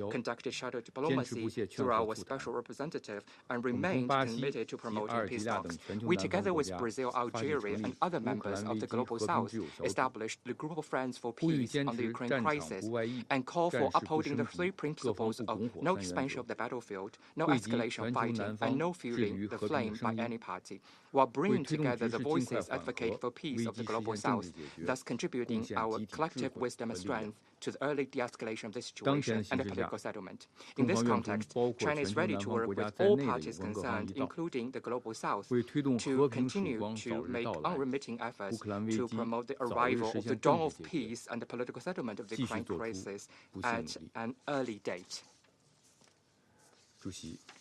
conducted shadow diplomacy through our special representative, and remained committed to promoting peace talks. We, together with Brazil, Algeria, and other members of the Global South, established the Group of Friends for Peace on the Ukraine crisis and call for upholding the three principles of no expansion of the battlefield, no escalation of fighting, and no fueling the flame by any party, while bringing together the voices advocating for peace of the Global South, thus contributing our collective wisdom and strength to the early de-escalation of the situation and the political settlement. In this context, China is ready to work with all parties concerned, including the Global South, to continue to make unremitting efforts to promote the arrival of the dawn of peace and the political settlement of the Ukraine crisis at an early date.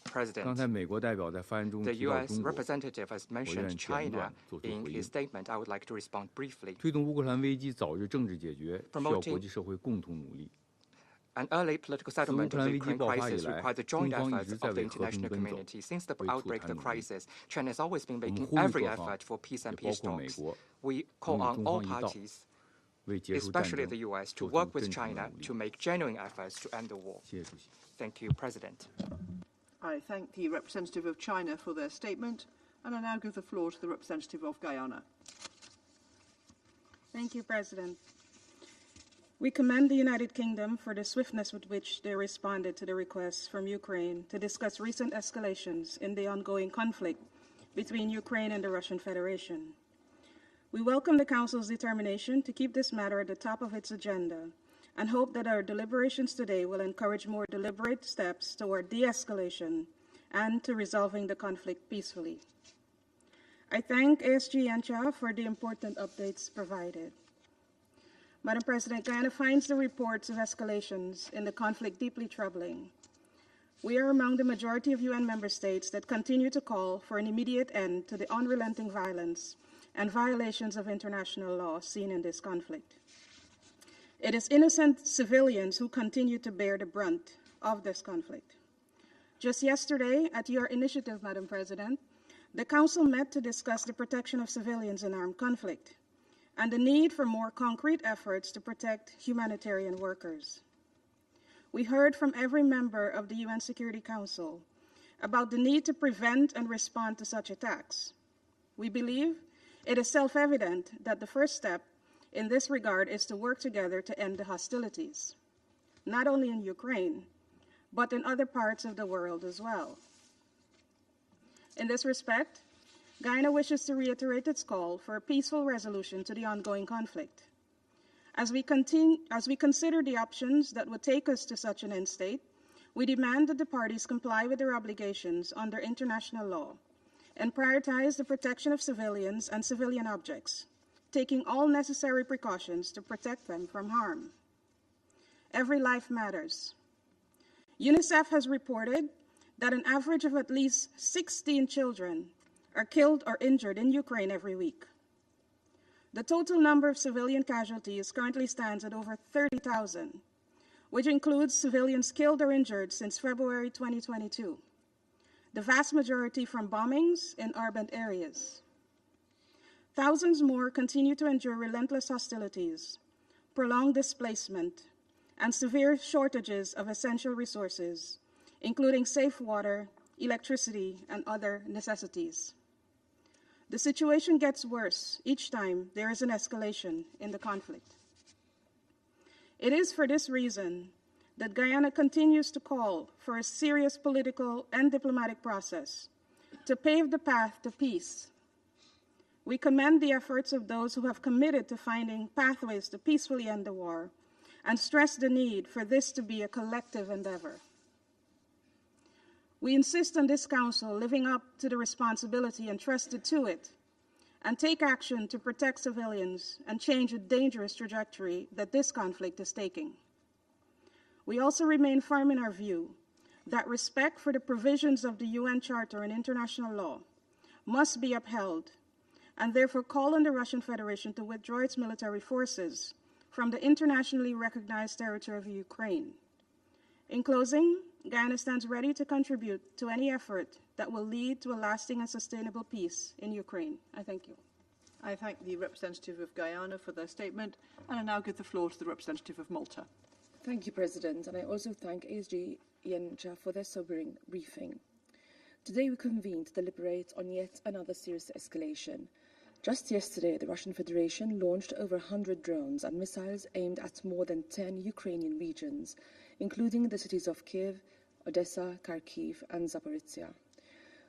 President, the U.S. representative has mentioned China in his statement. I would like to respond briefly. Promoting an early political settlement of the Ukraine crisis requires the joint efforts of the international community. Since the outbreak of the crisis, China has always been making every effort for peace and peace talks. We call on all parties, especially the U.S., to work with China to make genuine efforts to end the war. Thank you, President. I thank the representative of China for their statement, and I now give the floor to the representative of Guyana. Thank you, President. We commend the United Kingdom for the swiftness with which they responded to the request from Ukraine to discuss recent escalations in the ongoing conflict between Ukraine and the Russian Federation. We welcome the Council's determination to keep this matter at the top of its agenda and hope that our deliberations today will encourage more deliberate steps toward de-escalation and to resolving the conflict peacefully. I thank ASG Yancha for the important updates provided. Madam President, Guyana finds the reports of escalations in the conflict deeply troubling. We are among the majority of UN member states that continue to call for an immediate end to the unrelenting violence and violations of international law seen in this conflict. It is innocent civilians who continue to bear the brunt of this conflict. Just yesterday, at your initiative, Madam President, the Council met to discuss the protection of civilians in armed conflict and the need for more concrete efforts to protect humanitarian workers. We heard from every member of the UN Security Council about the need to prevent and respond to such attacks. We believe it is self-evident that the first step in this regard is to work together to end the hostilities, not only in Ukraine, but in other parts of the world as well. In this respect, Guyana wishes to reiterate its call for a peaceful resolution to the ongoing conflict. As we consider the options that would take us to such an end state, we demand that the parties comply with their obligations under international law and prioritize the protection of civilians and civilian objects, taking all necessary precautions to protect them from harm. Every life matters. UNICEF has reported that an average of at least 16 children are killed or injured in Ukraine every week. The total number of civilian casualties currently stands at over 30,000, which includes civilians killed or injured since February 2022, the vast majority from bombings in urban areas. Thousands more continue to endure relentless hostilities, prolonged displacement, and severe shortages of essential resources, including safe water, electricity, and other necessities. The situation gets worse each time there is an escalation in the conflict. It is for this reason that Guyana continues to call for a serious political and diplomatic process to pave the path to peace. We commend the efforts of those who have committed to finding pathways to peacefully end the war and stress the need for this to be a collective endeavor. We insist on this Council living up to the responsibility entrusted to it and take action to protect civilians and change a dangerous trajectory that this conflict is taking. We also remain firm in our view that respect for the provisions of the UN Charter and international law must be upheld, and therefore call on the Russian Federation to withdraw its military forces from the internationally recognized territory of Ukraine. In closing, Guyana stands ready to contribute to any effort that will lead to a lasting and sustainable peace in Ukraine. I thank you. I thank the representative of Guyana for their statement, and I now give the floor to the representative of Malta. Thank you, President, and I also thank ASG Yencha for their sobering briefing. Today we convene to deliberate on yet another serious escalation. Just yesterday, the Russian Federation launched over 100 drones and missiles aimed at more than 10 Ukrainian regions, including the cities of Kiev, Odessa, Kharkiv, and Zaporizhia.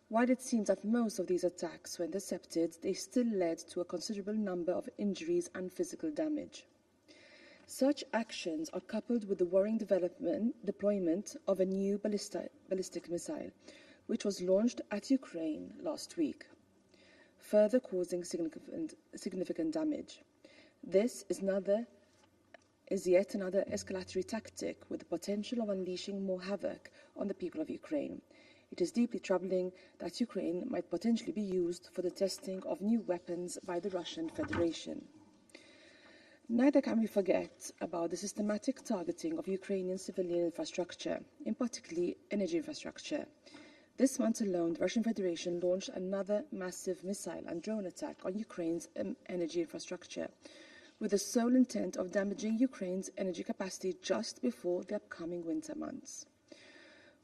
While it seems that most of these attacks were intercepted, they still led to a considerable number of injuries and physical damage. Such actions are coupled with the worrying deployment of a new ballistic missile, which was launched at Ukraine last week, further causing significant damage. This is yet another escalatory tactic with the potential of unleashing more havoc on the people of Ukraine. It is deeply troubling that Ukraine might potentially be used for the testing of new weapons by the Russian Federation. Neither can we forget about the systematic targeting of Ukrainian civilian infrastructure, in particular energy infrastructure. This month alone, the Russian Federation launched another massive missile and drone attack on Ukraine's energy infrastructure, with the sole intent of damaging Ukraine's energy capacity just before the upcoming winter months.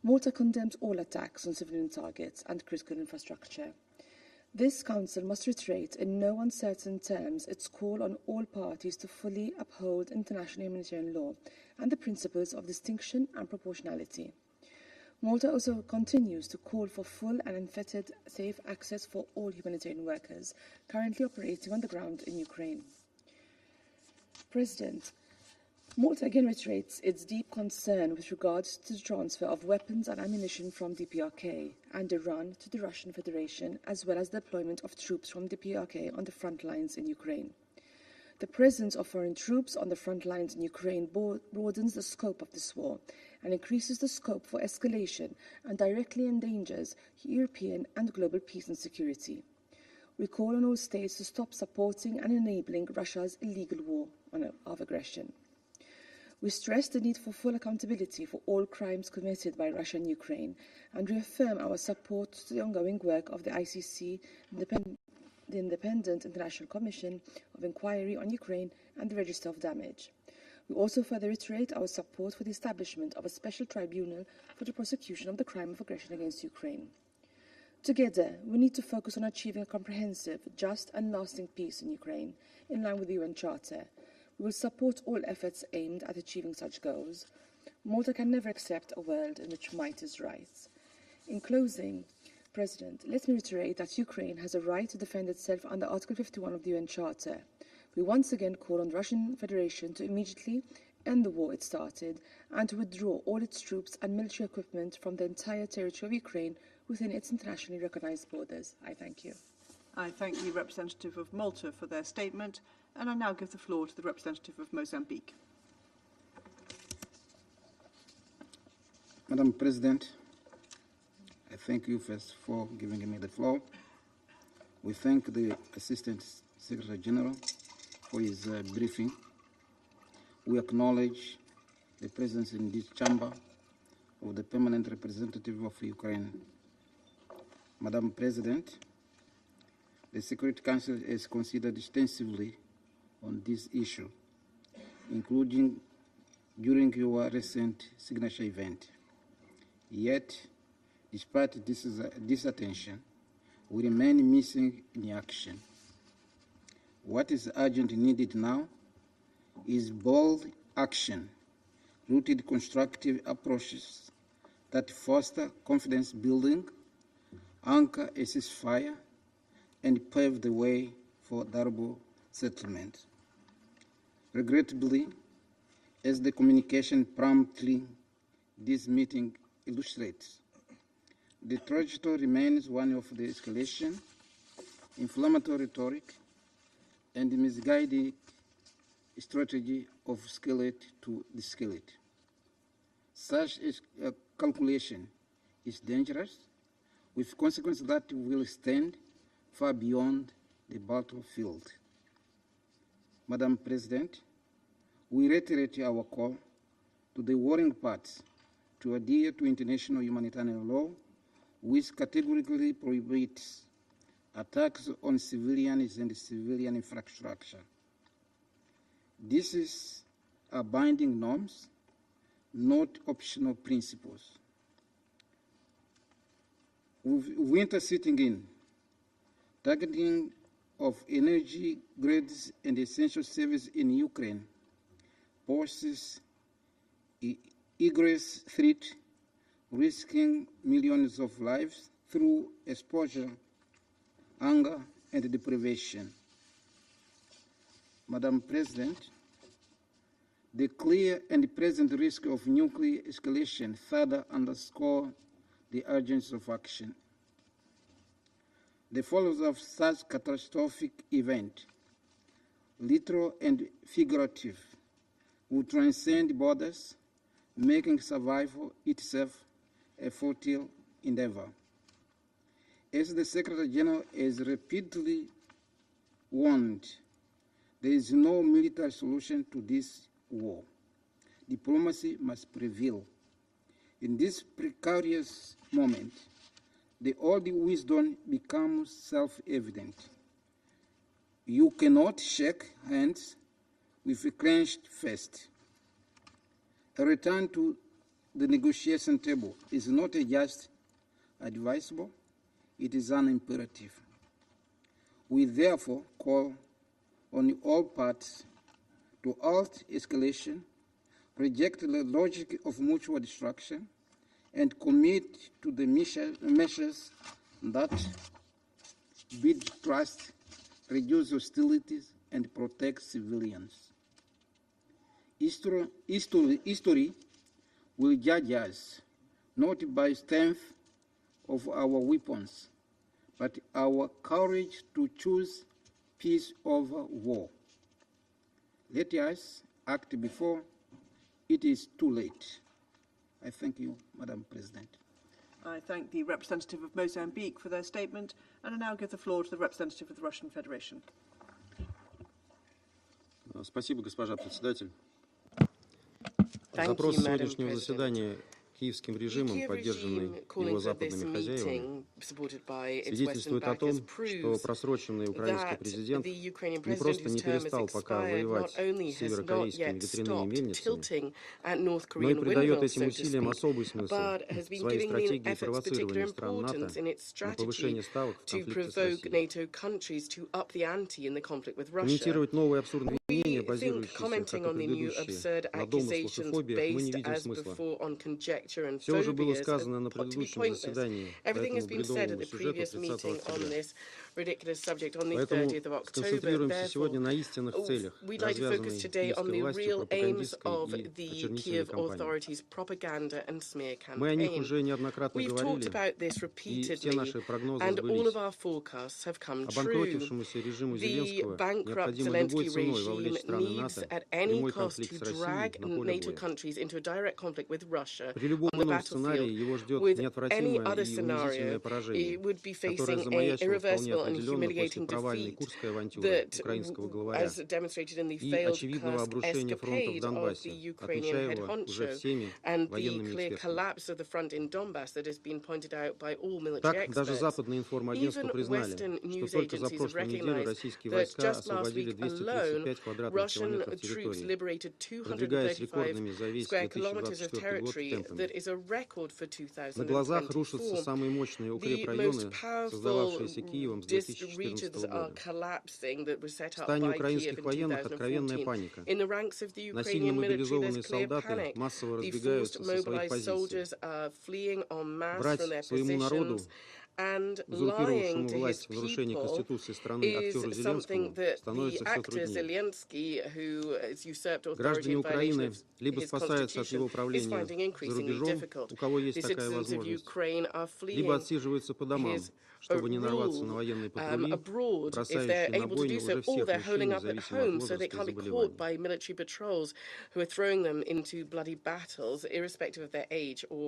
Malta condemns all attacks on civilian targets and critical infrastructure. This Council must reiterate in no uncertain terms its call on all parties to fully uphold international humanitarian law and the principles of distinction and proportionality. Malta also continues to call for full and unfettered safe access for all humanitarian workers currently operating on the ground in Ukraine. President, Malta again reiterates its deep concern with regards to the transfer of weapons and ammunition from DPRK and Iran to the Russian Federation, as well as the deployment of troops from DPRK on the front lines in Ukraine. The presence of foreign troops on the front lines in Ukraine broadens the scope of this war and increases the scope for escalation and directly endangers European and global peace and security. We call on all states to stop supporting and enabling Russia's illegal war of aggression. We stress the need for full accountability for all crimes committed by Russia and Ukraine and reaffirm our support to the ongoing work of the ICC, the Independent International Commission of Inquiry on Ukraine, and the Register of Damage. We also further reiterate our support for the establishment of a special tribunal for the prosecution of the crime of aggression against Ukraine. Together, we need to focus on achieving a comprehensive, just and lasting peace in Ukraine, in line with the UN Charter. We will support all efforts aimed at achieving such goals. Malta can never accept a world in which might is right. In closing, President, let me reiterate that Ukraine has a right to defend itself under Article 51 of the UN Charter. We once again call on the Russian Federation to immediately end the war it started and to withdraw all its troops and military equipment from the entire territory of Ukraine within its internationally recognized borders. I thank you. I thank the representative of Malta for their statement, and I now give the floor to the representative of Mozambique. Madam President, I thank you first for giving me the floor. We thank the Assistant Secretary General for his briefing. We acknowledge the presence in this chamber of the permanent representative of Ukraine. Madam President, the Security Council has considered extensively on this issue, including during your recent signature event. Yet, despite this attention, we remain missing in action. What is urgently needed now is bold action, rooted constructive approaches that foster confidence building, anchor a ceasefire, and pave the way for durable settlement. Regrettably, as the communication promptly this meeting illustrates, the trajectory remains one of the escalation, inflammatory rhetoric, and the misguided strategy of escalate to de-escalate. Such a calculation is dangerous, with consequences that will extend far beyond the battlefield. Madam President, we reiterate our call to the warring parties to adhere to international humanitarian law, which categorically prohibits attacks on civilians and civilian infrastructure. These are binding norms not optional principles. Winter sitting in, targeting of energy grids and essential services in Ukraine poses egress threat, risking millions of lives through exposure, hunger, and deprivation. Madam President, the clear and present risk of nuclear escalation further underscore the urgency of action. The fallout of such catastrophic event, literal and figurative, would transcend borders, making survival itself a futile endeavor. As the Secretary General has repeatedly warned, there is no military solution to this war. Diplomacy must prevail. In this precarious moment, the old wisdom becomes self-evident. You cannot shake hands with a clenched fist. A return to the negotiation table is not just advisable, it is an imperative. We therefore call on all parties to halt escalation, reject the logic of mutual destruction, and commit to the measures that build trust, reduce hostilities, and protect civilians. History will judge us not by strength of our weapons, but our courage to choose peace over war. Let us act before it is too late. I thank you, Madam President. I thank the representative of Mozambique for their statement, and I now give the floor to the representative of the Russian Federation. Спасибо, госпожа председатель. Thank Запрос you, Madam сегодняшнего President. заседания киевским режимом, поддержанный его западными хозяевами, свидетельствует о том, что просроченный украинский президент не просто не перестал пока воевать с северокорейскими ветряными мельницами, но и придает этим усилиям особый смысл в своей стратегии провоцирования стран НАТО на повышение ставок в конфликте с Россией. Комментировать новые абсурдные мнения, базирующиеся, как и предыдущие, на домыслах и фобиях, мы не видим смысла. Все уже было сказано на предыдущем заседании по этому бредовому сюжету 30 октября. Поэтому сконцентрируемся сегодня на истинных целях, развязанной киевской властью пропагандистской и очернительной кампании. Мы о них уже неоднократно говорили, и все наши прогнозы сбылись. Обанкротившемуся режиму Зеленского необходимо любой ценой вовлечь страны НАТО в прямой конфликт с Россией на поле боя. При любом ином сценарии его ждет неотвратимое и унизительное поражение, которое замаячило вполне определенно после провальной Курской авантюры украинского главаря и очевидного обрушения фронта в Донбассе, отмечая его уже всеми военными экспертами. Так, даже западные информагентства признали, что только за прошлую неделю российские войска освободили 235 квадратных километров территории, продвигаясь рекордными за весь 2024 год темпами. На глазах рушатся самые мощные укрепрайоны, создававшиеся Киевом с 2014 года. В стане украинских военных откровенная паника. Насильно мобилизованные солдаты массово разбегаются со своих позиций. Врать своему народу, узурпировавшему власть в нарушении Конституции страны актеру Зеленскому, становится все труднее. Граждане Украины либо спасаются от его правления за рубежом, у кого есть такая возможность, либо отсиживаются по домам, чтобы не нарваться на военные патрули, бросающие на бойню уже всех мужчин, независимо от возраста и заболеваний.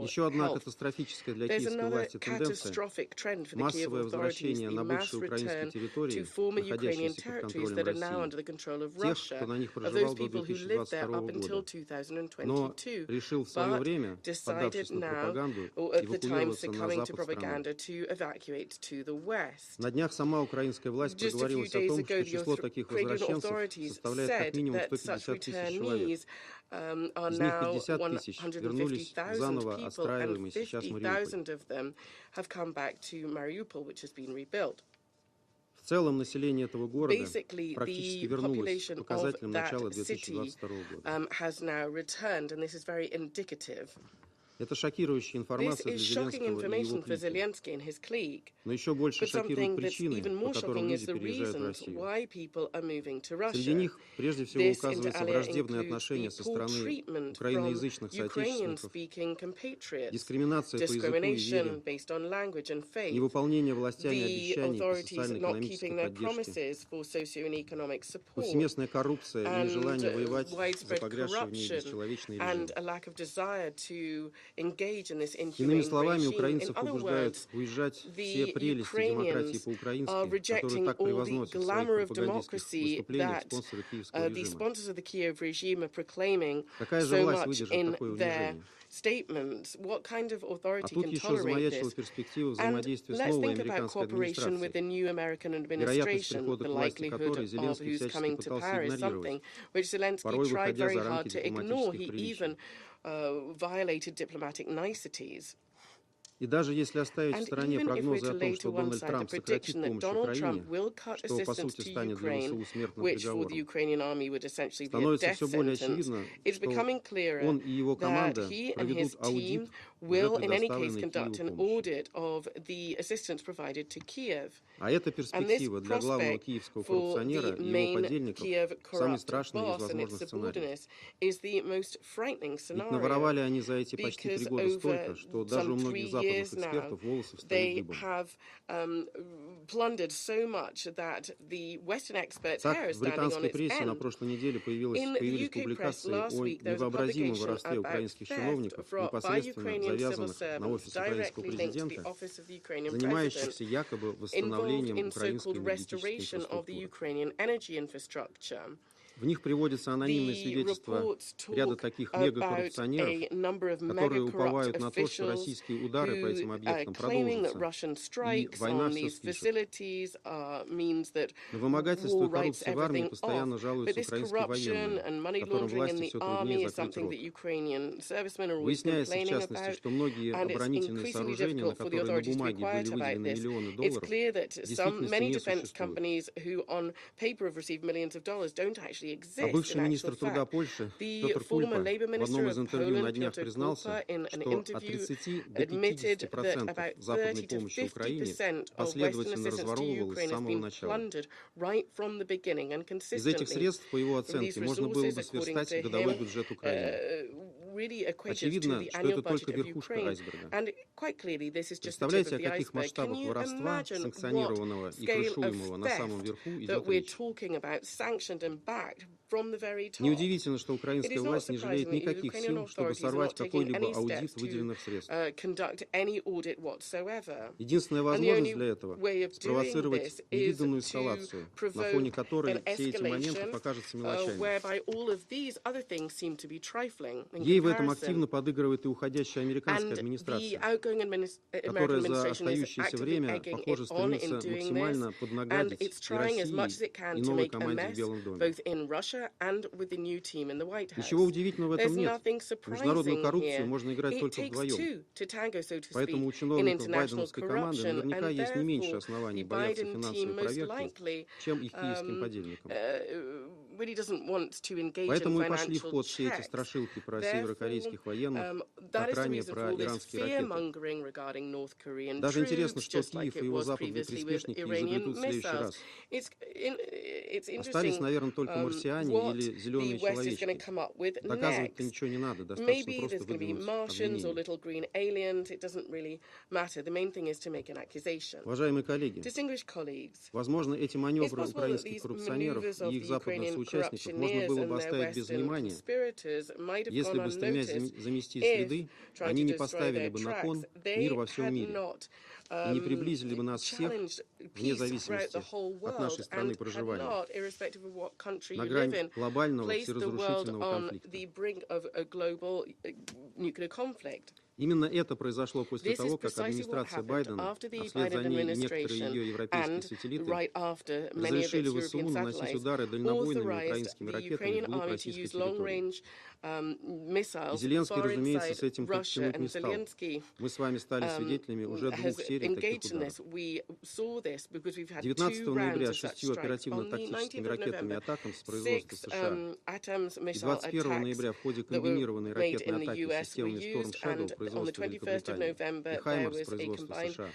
Еще одна катастрофическая для киевской власти тенденция — массовое возвращение на бывшие украинские территории, находящиеся под контролем России, тех, кто на них проживал до 2022 года, но решил в свое время, поддавшись на пропаганду, эвакуироваться на запад страны. На днях сама украинская власть проговорилась о том, что число таких возвращенцев составляет как минимум 150 тысяч человек. are now 150,000 people, and 50,000 of them have come back to Mariupol, which has been rebuilt. В целом население этого города практически вернулось к показателям начала 2022 года. Has now returned, and this is very indicative. Это шокирующая информация для Зеленского и его клика. Но еще больше шокируют причины, по которым люди переезжают в Россию. Среди них прежде всего указывается враждебное отношение со стороны украиноязычных соотечественников, дискриминация по языку и вере, невыполнение властями обещаний по социально-экономической поддержке, повсеместная коррупция и нежелание воевать за погрязшие в ней бесчеловечные режимы. Иными словами, украинцев побуждают уезжать все прелести демократии по-украински, которые так превозносят в своих пропагандистских выступлениях спонсоры киевского режима. Какая же власть выдержит такое унижение? А тут еще замаячила перспектива взаимодействия с новой американской администрацией, вероятность прихода к власти которой Зеленский всячески пытался игнорировать, порой выходя за рамки дипломатических приличий. Violated diplomatic niceties. И даже если оставить в стороне прогнозы о том, что Дональд Трамп сократит помощь Украине, что по сути станет для ВСУ смертным приговором, становится все более очевидно, что он и его команда проведут аудит уже предоставленной Киеву помощи. А эта перспектива для главного киевского коррупционера и его подельников самый страшный из возможных сценариев. Ведь наворовали они за эти почти 3 года столько, что даже у многих западных экспертов волосы встают дыбом. Так, в британской прессе на прошлой неделе появились публикации о невообразимом воровстве украинских чиновников, непосредственно завязанных на офис украинского президента, занимающихся якобы восстановлением украинской энергетической инфраструктуры. В них приводятся анонимные свидетельства ряда таких мегакоррупционеров, которые уповают на то, что российские удары по этим объектам продолжатся, и война все спишет. На вымогательство и коррупцию в армии постоянно жалуются украинские военные, которым власти все труднее закрыть рот. Выясняется, в частности, что многие оборонительные сооружения, на которые на бумаге были выделены миллионы долларов, в действительности не существуют. А бывший министр труда Польши Петр Кульпа в одном из интервью на днях признался, что от 30 до 50% западной помощи Украине последовательно разворовывалась с самого начала. Из этих средств, по его оценке, можно было бы сверстать годовой бюджет Украины. Очевидно, что это только верхушка айсберга. Представляете, о каких масштабах воровства, санкционированного и крышуемого на самом верху, идет речь? Неудивительно, что украинская власть не жалеет никаких сил, чтобы сорвать какой-либо аудит выделенных средств. Единственная возможность для этого — спровоцировать невиданную эскалацию, на фоне которой все эти моменты покажутся мелочами. Ей в этом активно подыгрывает и уходящая американская администрация, которая за остающееся время, похоже, стремится максимально поднагадить и России, и новой команде в Белом доме. Ничего удивительного в этом нет. Международную коррупцию можно играть только вдвоем. Поэтому у чиновников байденовской команды наверняка есть не меньше оснований бояться финансовой проверки, чем их киевским подельникам. Поэтому и пошли в ход все эти страшилки про северокорейских военных, как ранее про иранские ракеты. Даже интересно, что Киев и его западные приспешники изобретут в следующий раз. Остались, наверное, только марсиане или зеленые человечки. Доказывать-то ничего не надо, достаточно просто выдвинуть обвинение. Уважаемые коллеги, возможно, эти маневры украинских коррупционеров и их западных соучастников можно было бы оставить без внимания, если бы, стремясь замести следы, они не поставили бы на кон мир во всем мире и не приблизили бы нас всех, вне зависимости от нашей страны проживания, на грань глобального всеразрушительного конфликта. Именно это произошло после того, как администрация Байдена, а вслед за ней и некоторые ее европейские сателлиты, разрешили ВСУ наносить удары дальнобойными украинскими ракетами вглубь российской территории. И Зеленский, разумеется, с этим тянуть не стал. Мы с вами стали свидетелями уже 2 серий таких ударов. 19 ноября 6 оперативно-тактическими ракетными атаками с производства США и 21 ноября в ходе комбинированной ракетной атаки системами Storm Shadow производства Великобритании и Хаймарс производства США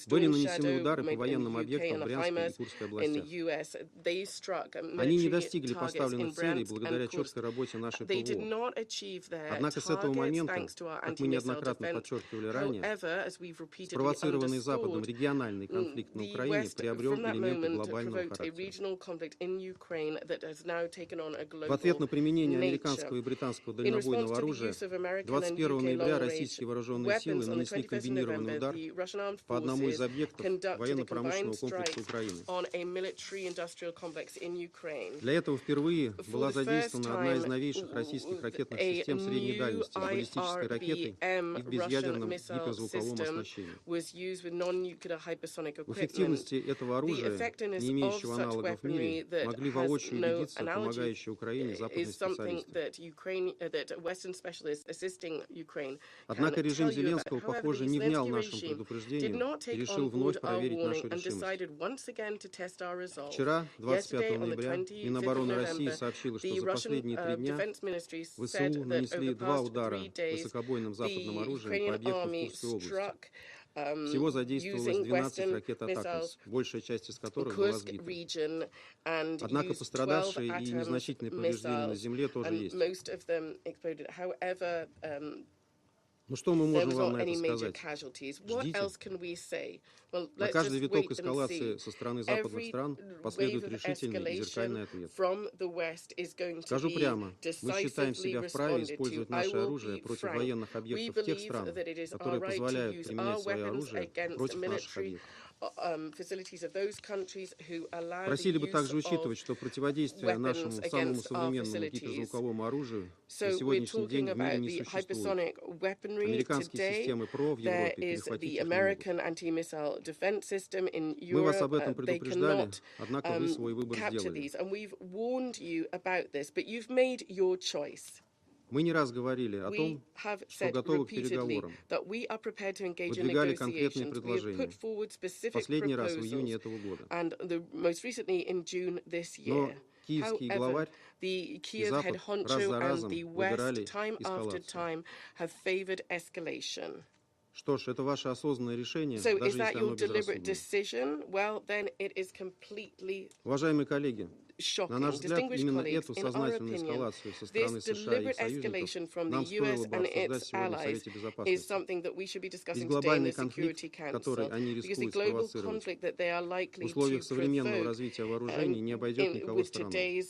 были нанесены удары по военным объектам в Брянской и Курской областях. Они не достигли поставленных целей благодаря четкой работе нашей ПВО. Однако с этого момента, как мы неоднократно подчеркивали ранее, спровоцированный Западом региональный конфликт на Украине приобрел элементы глобального характера. В ответ на применение американского и британского дальнобойного оружия 21 ноября российские вооруженные силы нанесли комбинированный удар по одному из объектов военно-промышленного комплекса Украины. Для этого впервые была задействована одна из новейших российских ракетных систем средней дальности с баллистической ракетой и в безъядерном гиперзвуковом оснащении. В эффективности этого оружия, не имеющего аналогов в мире, могли воочию убедиться помогающие Украине западные специалисты. Однако режим Зеленского, похоже, не внял нашим предупреждениям и решил вновь проверить нашу решимость. Вчера, 25 ноября, Минобороны России сообщила, что за последние 3 дня ВСУ нанесли 2 удара высокобойным западным оружием по объектам в Курской области. Всего задействовалось 12 ракет «Атакамс», большая часть из которых была сбита. Однако пострадавшие и незначительные повреждения на земле тоже есть. Ну что мы можем вам на это сказать? Ждите. На каждый виток эскалации со стороны западных стран последует решительный и зеркальный ответ. Скажу прямо, мы считаем себя вправе использовать наше оружие против военных объектов тех стран, которые позволяют применять свое оружие против наших объектов. Просили бы также учитывать, что противодействие нашему самому современному гиперзвуковому оружию на сегодняшний день в мире не существует. Американские системы ПРО в Европе перехватить их не могут. Мы вас об этом предупреждали, однако вы свой выбор сделали. Мы не раз говорили о том, что готовы к переговорам, выдвигали конкретные предложения, в последний раз в июне этого года. Но киевский главарь и Запад раз за разом выбирали эскалацию. Что ж, это ваше осознанное решение, даже если оно безрассудное. Уважаемые коллеги, на наш взгляд, именно эту сознательную эскалацию со стороны США и союзников нам стоило бы обсуждать сегодня в Совете Безопасности. Ведь глобальный конфликт, который они рискуют спровоцировать, в условиях современного развития вооружений не обойдет никого стороной.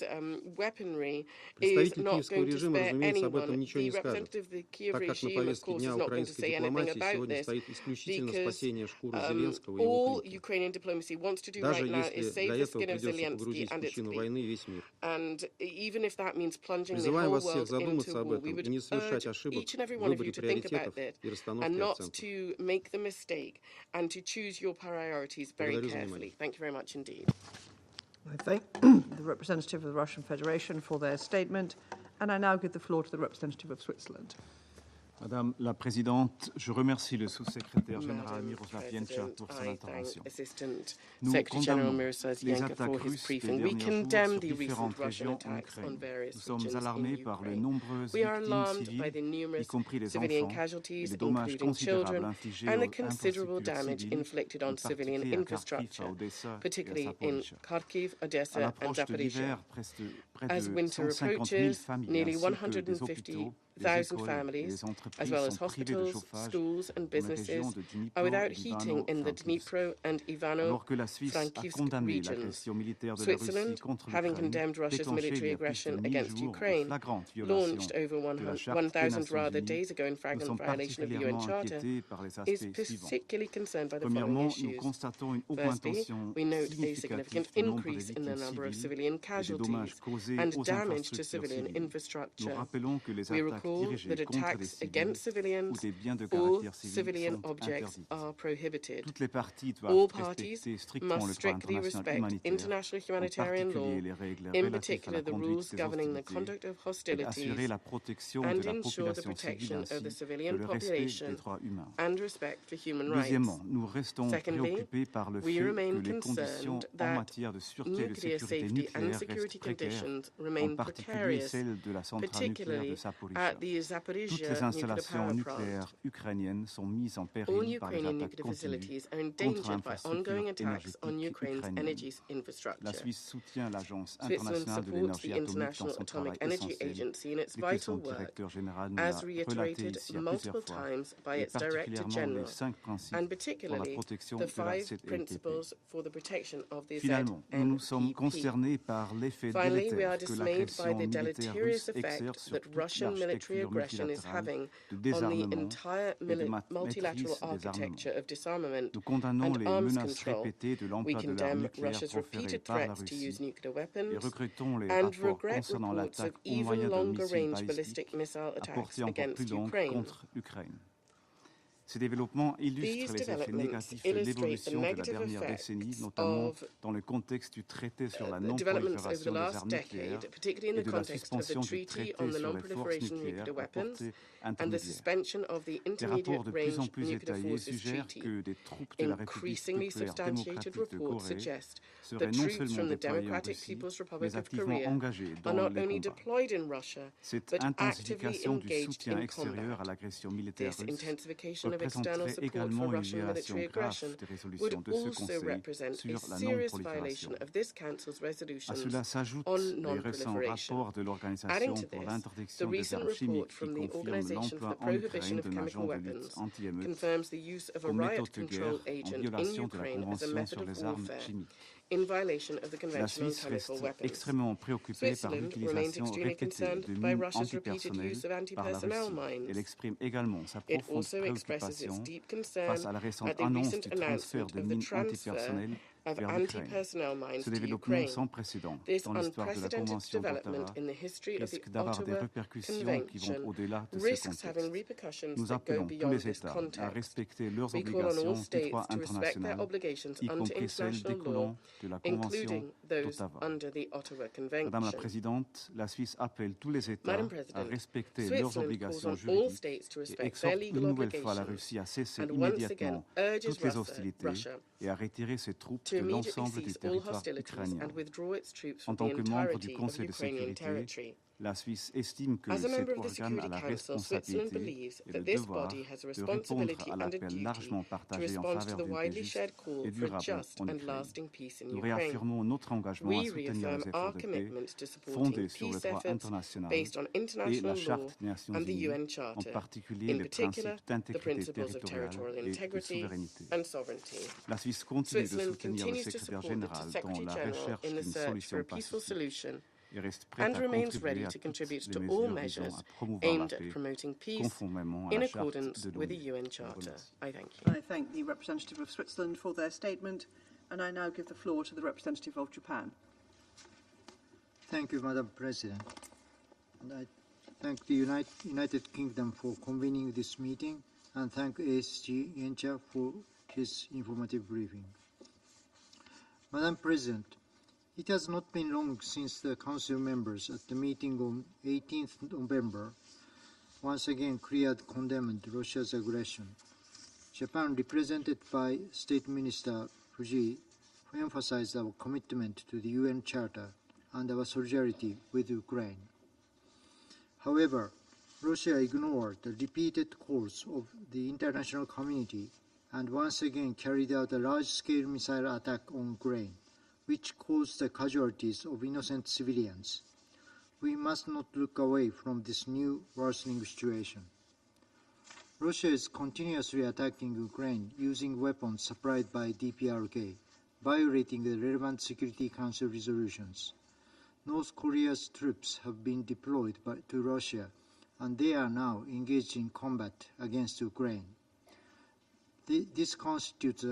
Представитель киевского режима, разумеется, об этом ничего не скажет, так как на повестке дня украинской дипломатии сегодня стоит исключительно спасение шкуры Зеленского и его клика. Даже если для этого придется погрузить в пучину войны весь мир. Призываем вас всех задуматься об этом и не совершать ошибок в выборе приоритетов и расстановке акцентов. Благодарю за внимание. I thank the representative of the Russian Federation for their statement, and I now give the floor to the representative of Switzerland. Madame la Présidente, je remercie le sous-secrétaire général Miroslav Jenča pour son intervention. Nous condamnons les attaques russes des derniers jours sur différentes régions en Ukraine. Nous sommes alarmés par les nombreuses victimes civiles, y compris les enfants, et les dommages considérables infligés aux infrastructures civiles, en particulier à Kharkiv, à Odessa et à Zaporizhzhia. À l'approche de l'hiver, près de 150 000 familles ainsi que des hôpitaux, des écoles et des entreprises sont privées de chauffage dans les régions de Dnipro et Ivano-Frankivsk. Alors que la Suisse a condamné l'agression militaire de la Russie contre l'Ukraine, déclenchée il y a plus de 1000 jours de flagrantes violations de la Charte des Nations Unies, nous sommes particulièrement inquiétés par les aspects suivants. Premièrement, nous constatons une augmentation significative du nombre de victimes civiles et des dommages causés aux infrastructures civiles. Nous rappelons que les attaques call that attacks against civilians or civilian objects are prohibited. All parties must strictly respect international humanitarian law, in particular the rules governing the conduct of hostilities, and ensure the protection of the civilian population and respect for human rights. Secondly, we remain concerned that nuclear safety and security conditions remain precarious, particularly at the Zaporizhzhia nuclear power plant. All Ukrainian nuclear facilities are endangered by ongoing attacks on Ukraine's energy infrastructure. Switzerland supports the International Atomic Energy Agency in its vital work, as reiterated multiple times by its Director General, and particularly the 5 principles for the protection of the ZNPP. Finally, we are dismayed by the deleterious effect that Russian military aggression is having on the entire multilateral architecture of disarmament and arms control. We condemn Russia's repeated threats to use nuclear weapons and regret reports of even longer-range ballistic missile attacks against Ukraine. Ces développements illustrent les effets négatifs et l'évolution de la dernière décennie, notamment dans le contexte du traité sur la non-prolifération des armes nucléaires et de la suspension du traité sur les forces nucléaires à portée intermédiaire. Des rapports de plus en plus détaillés suggèrent que des troupes de la République populaire démocratique de Corée seraient non seulement déployées en Russie, mais activement engagées dans les combats. Cette intensification du soutien extérieur à l'agression militaire russe représenterait également une violation grave des résolutions de ce Conseil sur la non-prolifération. À cela s'ajoutent les récents rapports de l'Organisation pour l'interdiction des armes chimiques qui confirment l'emploi en Ukraine d'un agent de lutte anti-émeute comme méthode de guerre en violation de la Convention sur les armes chimiques. La Suisse reste extrêmement préoccupée par l'utilisation répétée de mines antipersonnelles par la Russie. Elle exprime également sa profonde préoccupation face à la récente annonce du transfert de mines antipersonnelles vers l'Ukraine. Ce développement sans précédent dans l'histoire de la Convention d'Ottawa risque d'avoir des répercussions qui vont au-delà de ce contexte. Nous appelons tous les États à respecter leurs obligations du droit international, y compris celles découlant de la Convention d'Ottawa. Madame la Présidente, la Suisse appelle tous les États à respecter leurs obligations juridiques et exhorte une nouvelle fois la Russie à cesser immédiatement toutes les hostilités et à retirer ses troupes de l'ensemble du territoire ukrainien. En tant que membre du Conseil de sécurité, la Suisse estime que cet organe a la responsabilité et le devoir de répondre à l'appel largement partagé en faveur d'une paix juste et durable en Ukraine. Nous réaffirmons notre engagement à soutenir les efforts de paix fondés sur le droit international et la Charte des Nations Unies, en particulier les principes d'intégrité territoriale et de souveraineté. La Suisse continue de soutenir le secrétaire général dans la recherche d'une solution pacifique et reste prête à contribuer à toutes les mesures visant à promouvoir la paix conformément à la Charte de l'ONU. I thank the representative of Switzerland for their statement, and I now give the floor to the representative of Japan. Thank you, Madam President. And I thank the United Kingdom for convening this meeting, and thank ASG Yencha for his informative briefing. Madam President, it has not been long since the Council members at the meeting on 18th November once again clearly condemned Russia's aggression. Japan, represented by State Minister Fujii, emphasized our commitment to the UN Charter and our solidarity with Ukraine. However, Russia ignored the repeated calls of the international community and once again carried out a large-scale missile attack on Ukraine, which caused the casualties of innocent civilians. We must not look away from this new worsening situation. Russia is continuously attacking Ukraine using weapons supplied by DPRK, violating the relevant Security Council resolutions. North Korea's troops have been deployed to Russia, and they are now engaged in combat against Ukraine. This constitutes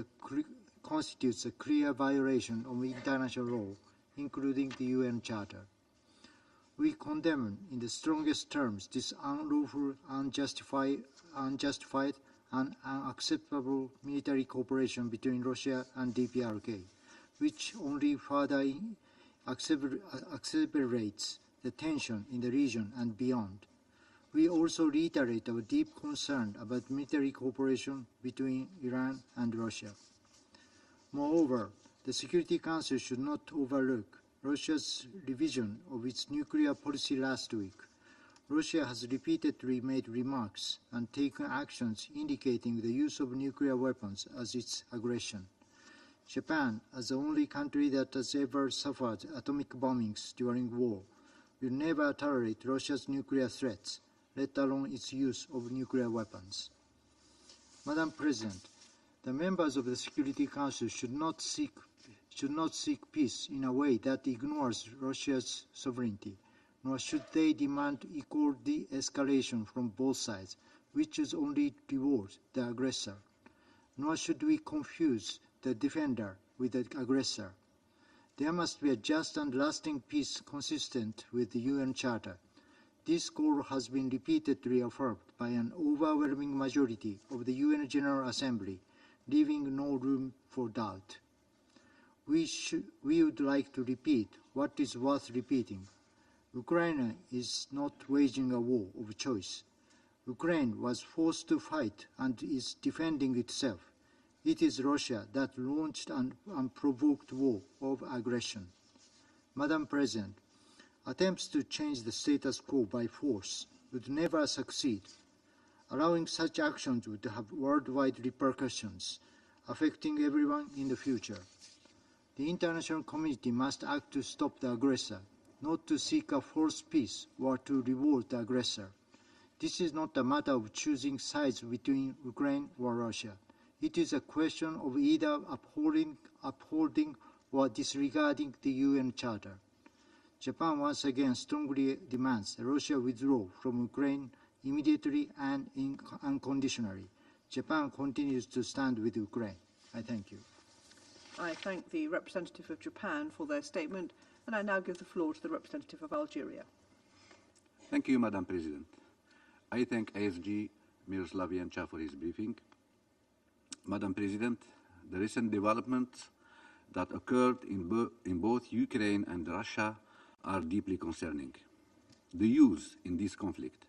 a clear violation of international law, including the UN Charter. We condemn in the strongest terms this unlawful, unjustified, and unacceptable military cooperation between Russia and DPRK, which only further accelerates the tension in the region and beyond. We also reiterate our deep concern about military cooperation between Iran and Russia. Moreover, the Security Council should not overlook Russia's revision of its nuclear policy last week. Russia has repeatedly made remarks and taken actions indicating the use of nuclear weapons as its aggression. Japan, as the only country that has ever suffered atomic bombings during war, will never tolerate Russia's nuclear threats, let alone its use of nuclear weapons. Madam President, the members of the Security Council should not seek peace in a way that ignores Russia's sovereignty, nor should they demand equal de-escalation from both sides, which is only rewards the aggressor. Nor should we confuse the defender with the aggressor. There must be a just and lasting peace consistent with the UN Charter. This goal has been repeatedly affirmed by an overwhelming majority of the UN General Assembly, leaving no room for doubt. We would like to repeat what is worth repeating. Ukraine is not waging a war of choice. Ukraine was forced to fight and is defending itself. It is Russia that launched an unprovoked war of aggression. Madam President, attempts to change the status quo by force would never succeed. Allowing such actions would have worldwide repercussions, affecting everyone in the future. The international community must act to stop the aggressor, not to seek a false peace or to reward the aggressor. This is not a matter of choosing sides between Ukraine or Russia. It is a question of either upholding or disregarding the UN Charter. Japan once again strongly demands that Russia withdraw from Ukraine immediately and unconditionally. Japan continues to stand with Ukraine. I thank you. I thank the representative of Japan for their statement, and I now give the floor to the representative of Algeria. Thank you, Madam President. I thank ASG Miroslav Janča for his briefing. Madam President, the recent developments that occurred in both Ukraine and Russia are deeply concerning. The use in this conflict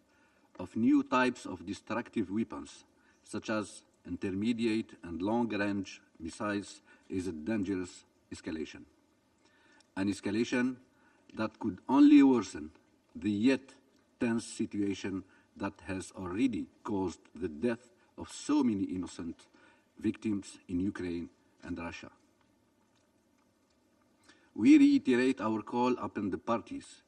of new types of destructive weapons, such as intermediate and long-range missiles, is a dangerous escalation. An escalation that could only worsen the yet tense situation that has already caused the death of so many innocent victims in Ukraine and Russia. We reiterate our call upon the parties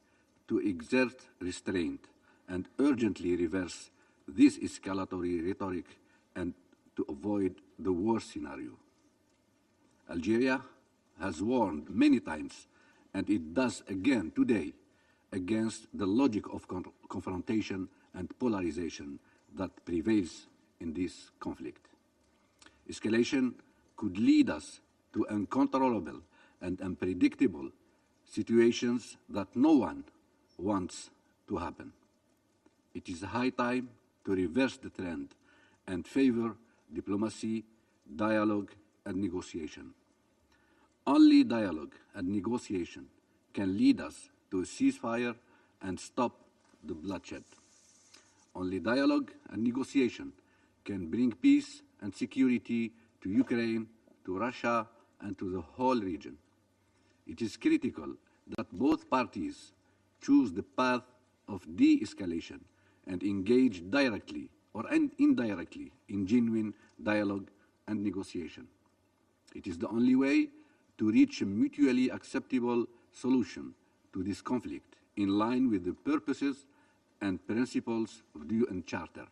to exert restraint and urgently reverse this escalatory rhetoric and to avoid the worst scenario. Algeria has warned many times, and it does again today, against the logic of confrontation and polarization that prevails in this conflict. Escalation could lead us to uncontrollable and unpredictable situations that no one wants to happen. It is high time to reverse the trend and favor diplomacy, dialogue, and negotiation. Only dialogue and negotiation can lead us to a ceasefire and stop the bloodshed. Only dialogue and negotiation can bring peace and security to Ukraine, to Russia, and to the whole region. It is critical that both parties choose the path of de-escalation and engage directly or indirectly in genuine dialogue and negotiation. It is the only way to reach a mutually acceptable solution to this conflict in line with the purposes and principles of the UN Charter,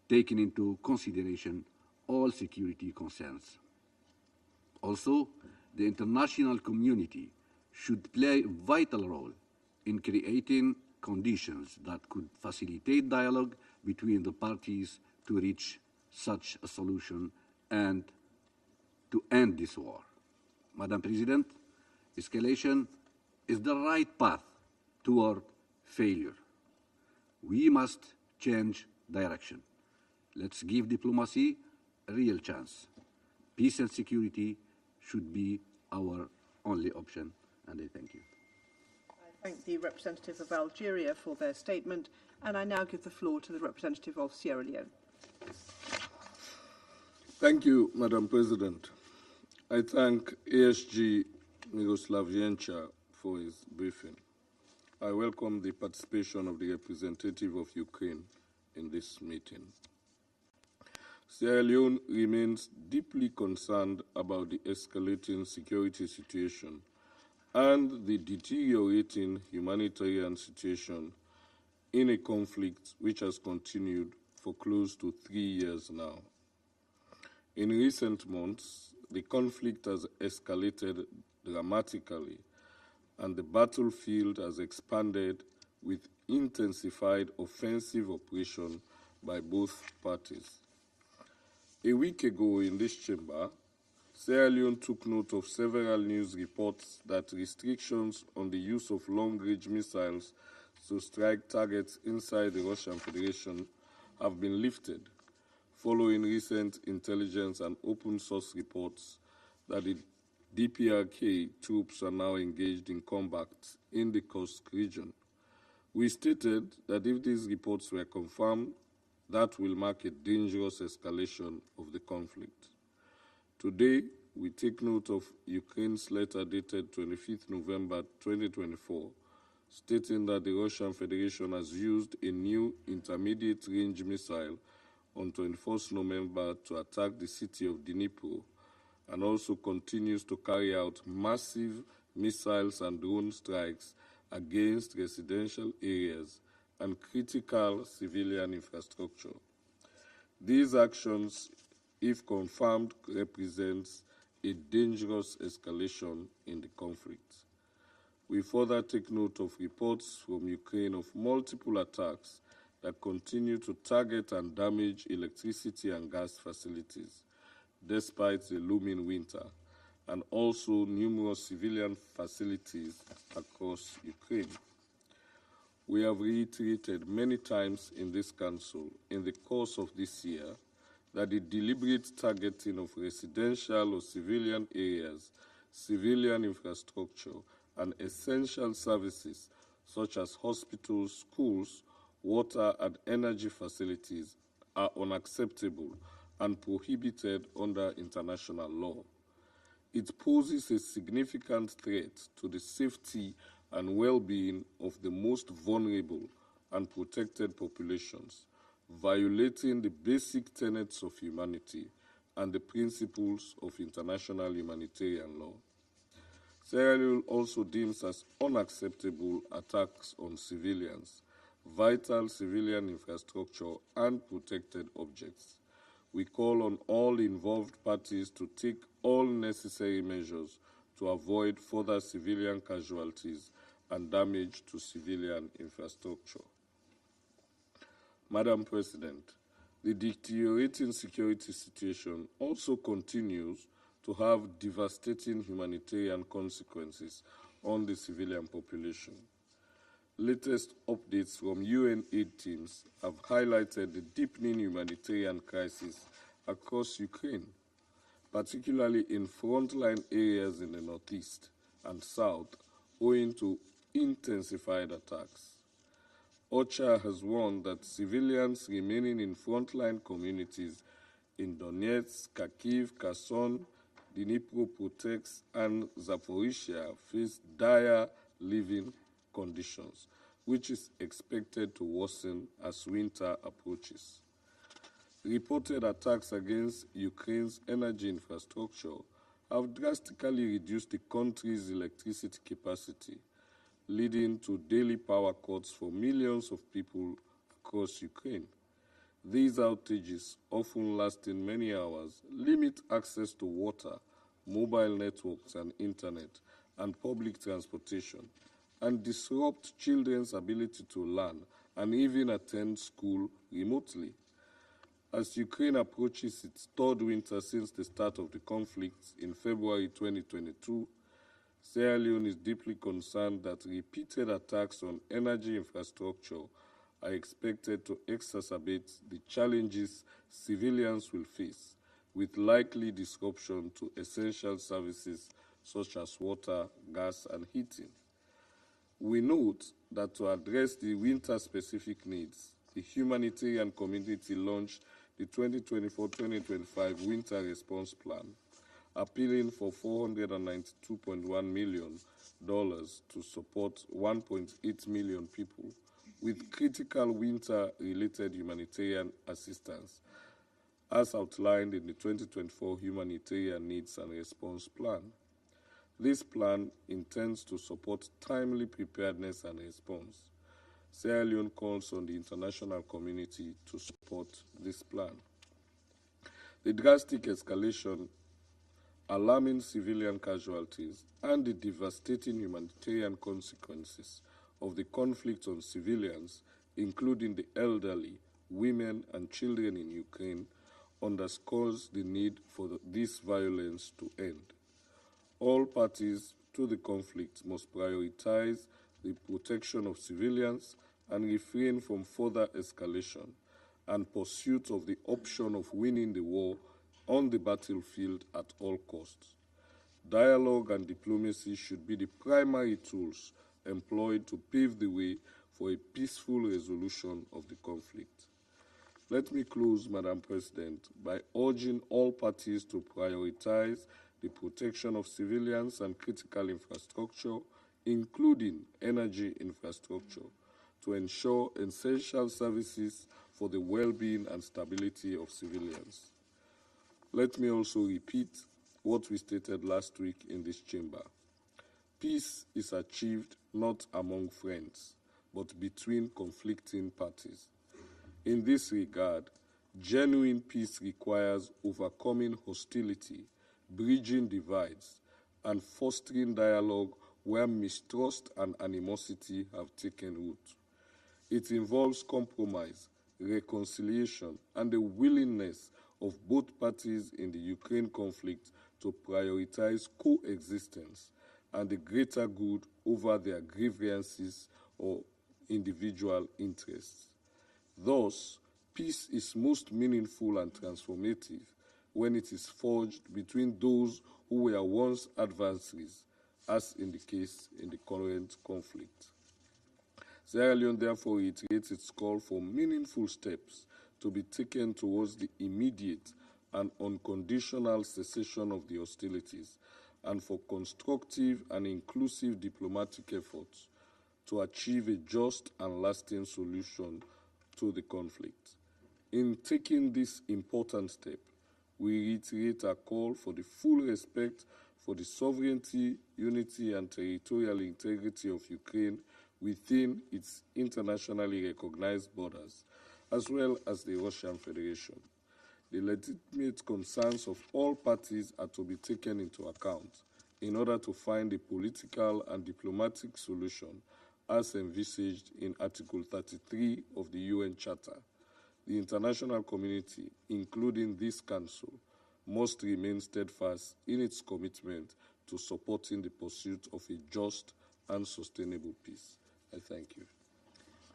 taking into consideration all security concerns. Also, the international community should play a vital role in creating conditions that could facilitate dialogue between the parties to reach such a solution and to end this war. Madam President, escalation is the right path toward failure. We must change direction. Let's give diplomacy a real chance. Peace and security should be our only option, and I thank you. I thank the representative of Algeria for their statement, and I now give the floor to the representative of Sierra Leone. Thank you, Madam President. I thank ASG Miroslav Jenča for his briefing. I welcome the participation of the representative of Ukraine in this meeting. Sierra Leone remains deeply concerned about the escalating security situation and the deteriorating humanitarian situation in a conflict which has continued for close to 3 years now. In recent months, the conflict has escalated dramatically, and the battlefield has expanded with intensified offensive operation by both parties. A week ago in this chamber, Sierra Leone took note of several news reports that restrictions on the use of long-range missiles to strike targets inside the Russian Federation have been lifted, following recent intelligence and open source reports that the DPRK troops are now engaged in combat in the Kursk region. We stated that if these reports were confirmed, that will mark a dangerous escalation of the conflict. Today, we take note of Ukraine's letter dated 25th November 2024, stating that the Russian Federation has used a new intermediate-range missile on 21st November to attack the city of Dnipro, and also continues to carry out massive missiles and drone strikes against residential areas and critical civilian infrastructure. These actions, if confirmed, represents a dangerous escalation in the conflict. We further take note of reports from Ukraine of multiple attacks that continue to target and damage electricity and gas facilities, despite the looming winter, and also numerous civilian facilities across Ukraine. We have reiterated many times in this Council in the course of this year that the deliberate targeting of residential or civilian areas, civilian infrastructure, and essential services such as hospitals, schools, water, and energy facilities are unacceptable and prohibited under international law. It poses a significant threat to the safety and well-being of the most vulnerable and protected populations, violating the basic tenets of humanity and the principles of international humanitarian law. Sierra Leone also deems as unacceptable attacks on civilians, vital civilian infrastructure, and protected objects. We call on all involved parties to take all necessary measures to avoid further civilian casualties and damage to civilian infrastructure. Madam President, the deteriorating security situation also continues to have devastating humanitarian consequences on the civilian population. Latest updates from UN aid teams have highlighted the deepening humanitarian crisis across Ukraine, particularly in frontline areas in the northeast and south, owing to intensified attacks. OCHA has warned that civilians remaining in frontline communities in Donetsk, Kharkiv, Kherson, Dnipropetrovsk, and Zaporizhia face dire living conditions, which is expected to worsen as winter approaches. Reported attacks against Ukraine's energy infrastructure have drastically reduced the country's electricity capacity, leading to daily power cuts for millions of people across Ukraine. These outages, often lasting many hours, limit access to water, mobile networks and internet, and public transportation, and disrupt children's ability to learn and even attend school remotely. As Ukraine approaches its third winter since the start of the conflict in February 2022, Sierra Leone is deeply concerned that repeated attacks on energy infrastructure are expected to exacerbate the challenges civilians will face, with likely disruption to essential services such as water, gas, and heating. We note that to address the winter-specific needs, the humanitarian community launched the 2024-2025 Winter Response Plan, appealing for $492.1 million to support 1.8 million people with critical winter-related humanitarian assistance, as outlined in the 2024 Humanitarian Needs and Response Plan. This plan intends to support timely preparedness and response. Sierra Leone calls on the international community to support this plan. The drastic escalation, alarming civilian casualties, and the devastating humanitarian consequences of the conflict on civilians, including the elderly, women, and children in Ukraine, underscores the need for this violence to end. All parties to the conflict must prioritize the protection of civilians and refrain from further escalation and pursuit of the option of winning the war on the battlefield at all costs. Dialogue and diplomacy should be the primary tools employed to pave the way for a peaceful resolution of the conflict. Let me close, Madam President, by urging all parties to prioritize the protection of civilians and critical infrastructure, including energy infrastructure, to ensure essential services for the well-being and stability of civilians. Let me also repeat what we stated last week in this chamber. Peace is achieved not among friends, but between conflicting parties. In this regard, genuine peace requires overcoming hostility, bridging divides, and fostering dialogue where mistrust and animosity have taken root. It involves compromise, reconciliation, and the willingness of both parties in the Ukraine conflict to prioritize coexistence and the greater good over their grievances or individual interests. Thus, peace is most meaningful and transformative when it is forged between those who were once adversaries, as in the case in the current conflict. Sierra Leone therefore reiterates its call for meaningful steps to be taken towards the immediate and unconditional cessation of the hostilities and for constructive and inclusive diplomatic efforts to achieve a just and lasting solution to the conflict. In taking this important step, we reiterate our call for the full respect for the sovereignty, unity, and territorial integrity of Ukraine within its internationally recognized borders, as well as the Russian Federation. The legitimate concerns of all parties are to be taken into account in order to find a political and diplomatic solution as envisaged in Article 33 of the UN Charter. The international community, including this Council, must remain steadfast in its commitment to supporting the pursuit of a just and sustainable peace. I thank you.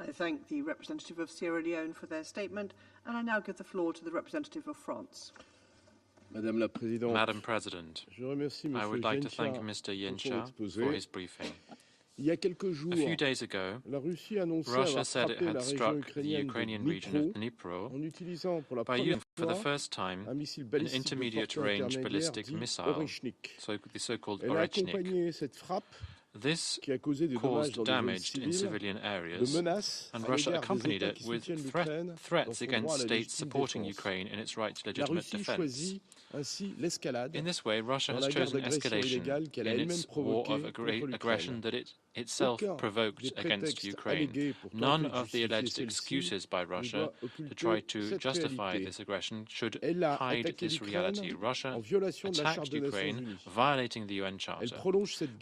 I thank the representative of Sierra Leone for their statement, and I now give the floor to the representative of France. Madam President, I would like to thank Mr. Yencha for his briefing. A few days ago, Russia said it had struck the Ukrainian region of Dnipro by using for the first time an intermediate-range ballistic missile, the so-called Orechnik. This caused damage in civilian areas, and Russia accompanied it with threats against states supporting Ukraine in its right to legitimate defense. In this way, Russia has chosen escalation in its war of aggression that it itself provoked against Ukraine. None of the alleged excuses by Russia to try to justify this aggression should hide this reality. Russia attacked Ukraine, violating the UN Charter.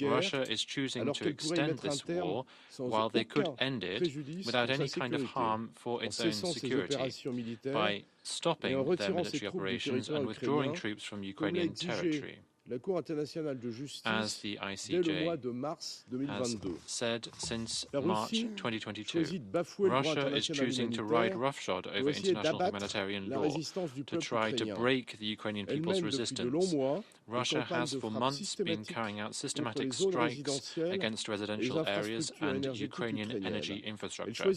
Russia is choosing to extend this war while they could end it without any kind of harm for its own security by stopping their military operations and withdrawing troops from Ukrainian territory. as the ICJ has said since March 2022, Russia is choosing to ride roughshod over international humanitarian law to try to break the Ukrainian people's resistance. Russia has for months been carrying out systematic strikes against residential areas and Ukrainian energy infrastructure.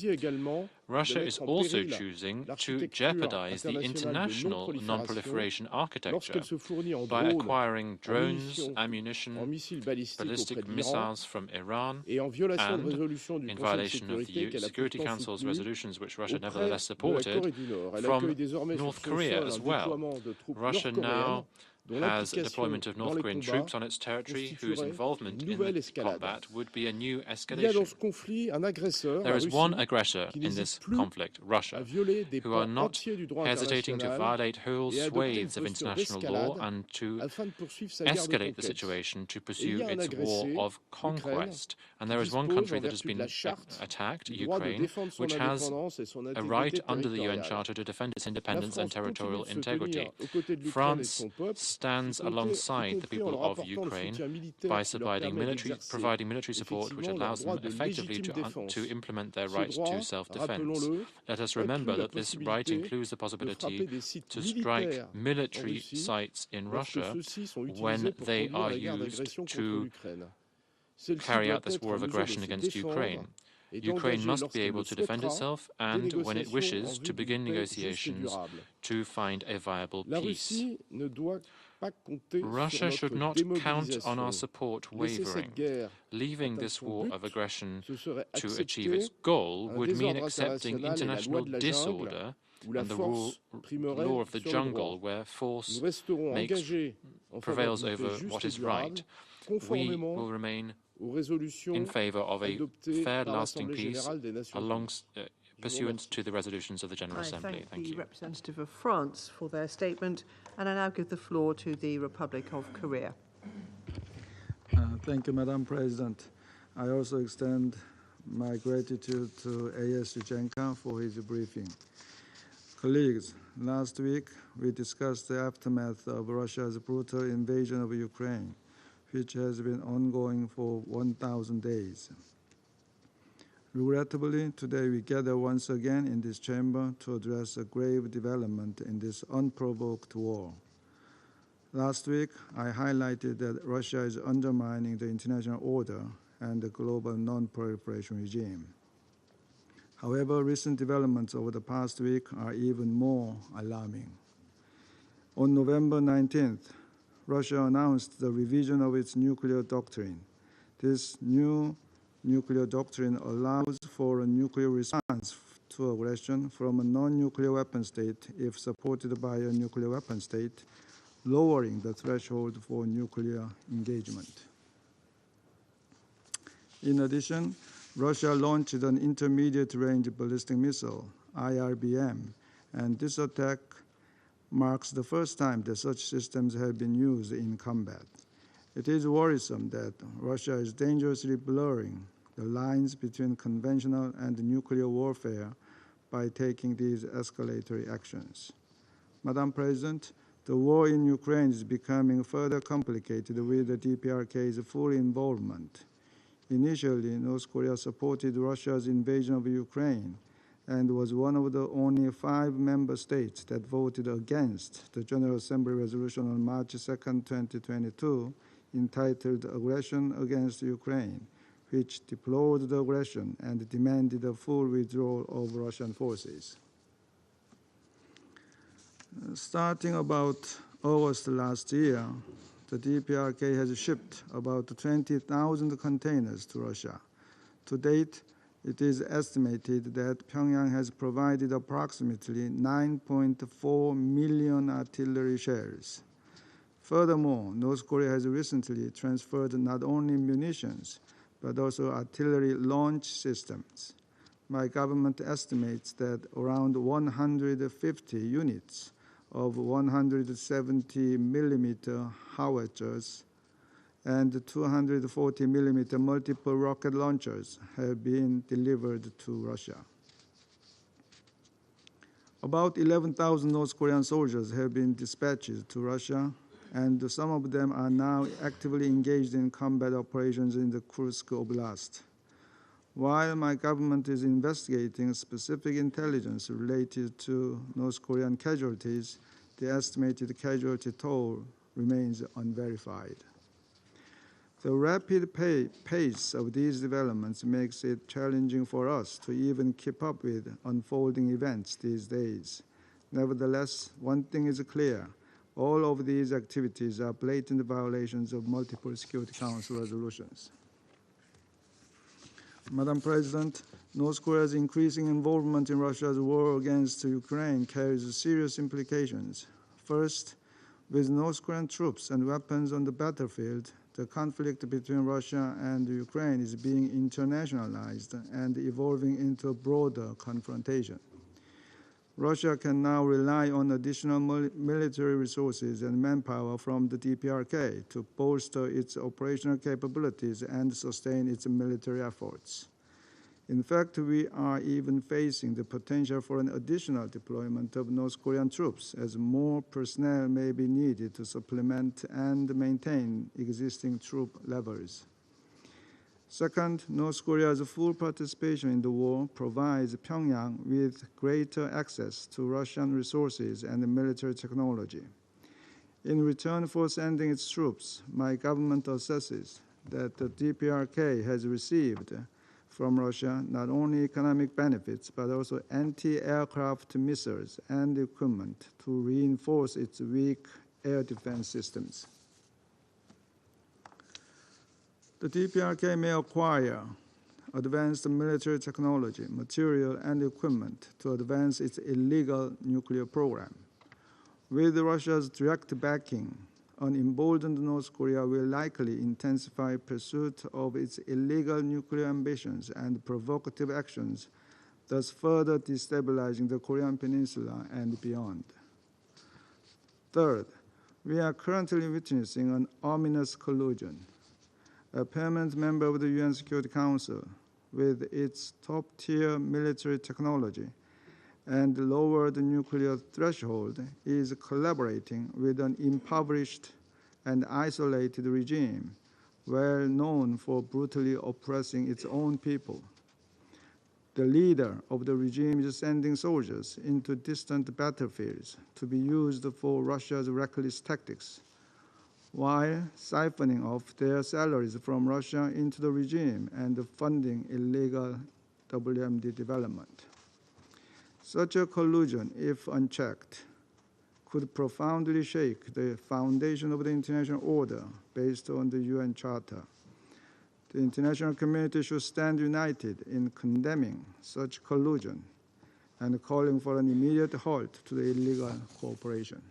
Russia is also choosing to jeopardize the international non-proliferation architecture by acquiring drones, ammunition, ballistic missiles from Iran, and, in violation of the Security Council's resolutions, which Russia nevertheless supported, from North Korea as well. Russia now has a deployment of North Korean troops on its territory whose involvement in the combat would be a new escalation. There is one aggressor in this conflict, Russia, who are not hesitating to violate whole swathes of international law and to escalate the situation to pursue its war of conquest. And there is one country that has been attacked, Ukraine, which has a right under the UN Charter to defend its independence and territorial integrity. France stands alongside the people of Ukraine by providing military support which allows them effectively to implement their right to self-defense. Let us remember that this right includes the possibility to strike military sites in Russia when they are used to carry out this war of aggression against Ukraine. Ukraine must be able to defend itself and, when it wishes, to begin negotiations to find a viable peace. Russia should not count on our support wavering. Leaving this war of aggression to achieve its goal would mean accepting international disorder and the law of the jungle where force prevails over what is right. We will remain in favor of a fair, lasting peace pursuant to the resolutions of the General Assembly. Thank you. The representative of France for their statement, and I now give the floor to the Republic of Korea. Thank you, Madam President. I also extend my gratitude to A.S. Yuchenko for his briefing. Colleagues, last week we discussed the aftermath of Russia's brutal invasion of Ukraine, which has been ongoing for 1,000 days. Regrettably, today we gather once again in this chamber to address a grave development in this unprovoked war. Last week, I highlighted that Russia is undermining the international order and the global non-proliferation regime. However, recent developments over the past week are even more alarming. On November 19th, Russia announced the revision of its nuclear doctrine. This new nuclear doctrine allows for a nuclear response to aggression from a non-nuclear weapon state if supported by a nuclear weapon state, lowering the threshold for nuclear engagement. In addition, Russia launched an intermediate-range ballistic missile, IRBM, and this attack marks the first time that such systems have been used in combat. It is worrisome that Russia is dangerously blurring the lines between conventional and nuclear warfare by taking these escalatory actions. Madam President, the war in Ukraine is becoming further complicated with the DPRK's full involvement. Initially, North Korea supported Russia's invasion of Ukraine and was one of the only 5 member states that voted against the General Assembly resolution on March 2, 2022, entitled Aggression Against Ukraine, which deplored the aggression and demanded a full withdrawal of Russian forces. Starting about August last year, the DPRK has shipped about 20,000 containers to Russia. To date, it is estimated that Pyongyang has provided approximately 9.4 million artillery shells. Furthermore, North Korea has recently transferred not only munitions, but also artillery launch systems. My government estimates that around 150 units of 170 millimeter howitzers and 240 millimeter multiple rocket launchers have been delivered to Russia. About 11,000 North Korean soldiers have been dispatched to Russia, and some of them are now actively engaged in combat operations in the Kursk Oblast. While my government is investigating specific intelligence related to North Korean casualties, the estimated casualty toll remains unverified. The rapid pace of these developments makes it challenging for us to even keep up with unfolding events these days. Nevertheless, one thing is clear. All of these activities are blatant violations of multiple Security Council resolutions. Madam President, North Korea's increasing involvement in Russia's war against Ukraine carries serious implications. First, with North Korean troops and weapons on the battlefield, the conflict between Russia and Ukraine is being internationalized and evolving into a broader confrontation. Russia can now rely on additional military resources and manpower from the DPRK to bolster its operational capabilities and sustain its military efforts. In fact, we are even facing the potential for an additional deployment of North Korean troops, as more personnel may be needed to supplement and maintain existing troop levels. Second, North Korea's full participation in the war provides Pyongyang with greater access to Russian resources and military technology. In return for sending its troops, my government assesses that the DPRK has received from Russia not only economic benefits, but also anti-aircraft missiles and equipment to reinforce its weak air defense systems. The DPRK may acquire advanced military technology, material, and equipment to advance its illegal nuclear program. With Russia's direct backing, an emboldened North Korea will likely intensify pursuit of its illegal nuclear ambitions and provocative actions, thus further destabilizing the Korean Peninsula and beyond. Third, we are currently witnessing an ominous collusion. A permanent member of the UN Security Council, with its top-tier military technology and lowered nuclear threshold, is collaborating with an impoverished and isolated regime, well known for brutally oppressing its own people. The leader of the regime is sending soldiers into distant battlefields to be used for Russia's reckless tactics, while siphoning off their salaries from Russia into the regime and funding illegal WMD development. Such a collusion, if unchecked, could profoundly shake the foundation of the international order based on the UN Charter. The international community should stand united in condemning such collusion and calling for an immediate halt to the illegal cooperation.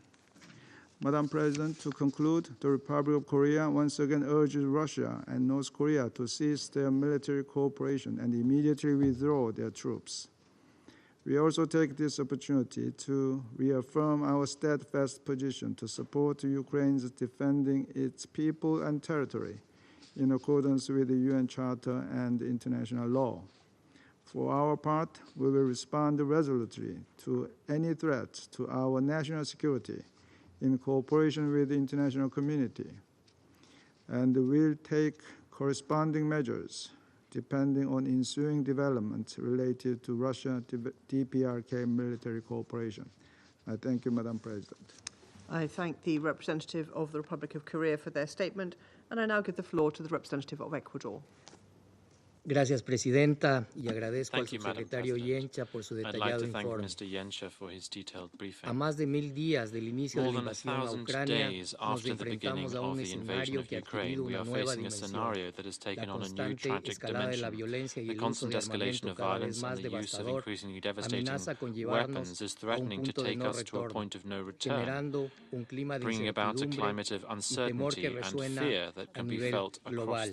Madam President, to conclude, the Republic of Korea once again urges Russia and North Korea to cease their military cooperation and immediately withdraw their troops. We also take this opportunity to reaffirm our steadfast position to support Ukraine's defending its people and territory in accordance with the UN Charter and international law. For our part, we will respond resolutely to any threat to our national security in cooperation with the international community, and will take corresponding measures depending on ensuing developments related to Russia-DPRK military cooperation. I thank you, Madam President. I thank the representative of the Republic of Korea for their statement, and I now give the floor to the representative of Ecuador. Gracias, Presidenta, y agradezco al subsecretario Yencha por su detallado informe. A más de 1000 días del inicio de la invasión a Ucrania, nos enfrentamos a un escenario que ha adquirido una nueva dimensión. La constante escalada de la violencia y el uso de armamento cada vez más devastador amenaza con llevarnos a un punto de no retorno, generando un clima de incertidumbre y temor que resuena a nivel global.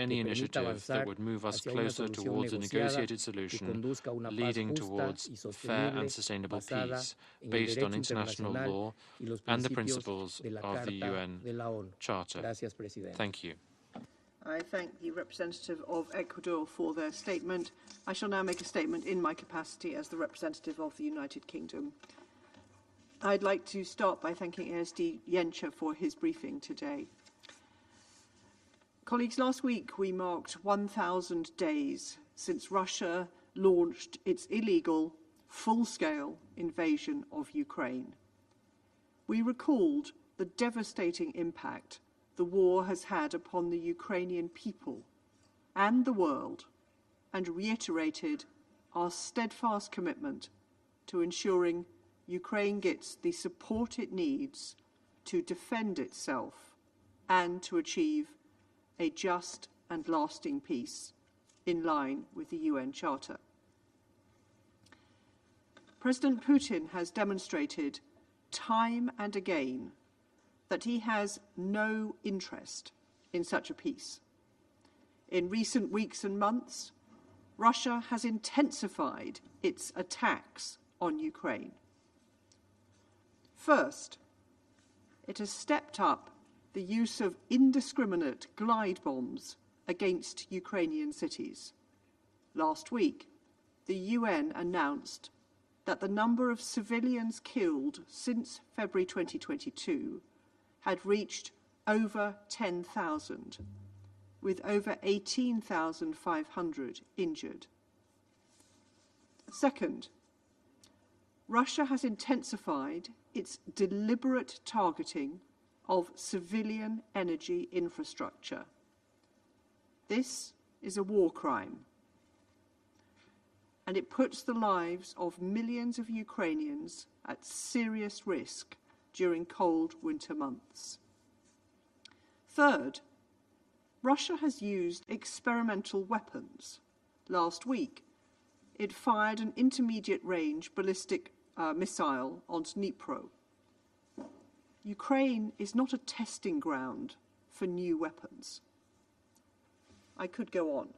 any initiative that would move us closer towards a negotiated solution leading towards fair and sustainable peace based on international law and the principles of the UN Charter. Thank you. I thank the representative of Ecuador for their statement. I shall now make a statement in my capacity as the representative of the United Kingdom. I'd like to start by thanking ASD Yencha for his briefing today. Colleagues, last week we marked 1,000 days since Russia launched its illegal, full-scale invasion of Ukraine. we recalled the devastating impact the war has had upon the Ukrainian people and the world, and reiterated our steadfast commitment to ensuring Ukraine gets the support it needs to defend itself and to achieve a just and lasting peace in line with the UN Charter. President Putin has demonstrated time and again that he has no interest in such a peace. In recent weeks and months, Russia has intensified its attacks on Ukraine. First, it has stepped up the use of indiscriminate glide bombs against Ukrainian cities. Last week, the UN announced that the number of civilians killed since February 2022 had reached over 10,000, with over 18,500 injured. Second, Russia has intensified its deliberate targeting of civilian energy infrastructure. This is a war crime, and it puts the lives of millions of Ukrainians at serious risk during cold winter months. Third, Russia has used experimental weapons. Last week, it fired an intermediate-range ballistic missile on Dnipro. Ukraine is not a testing ground for new weapons. I could go on,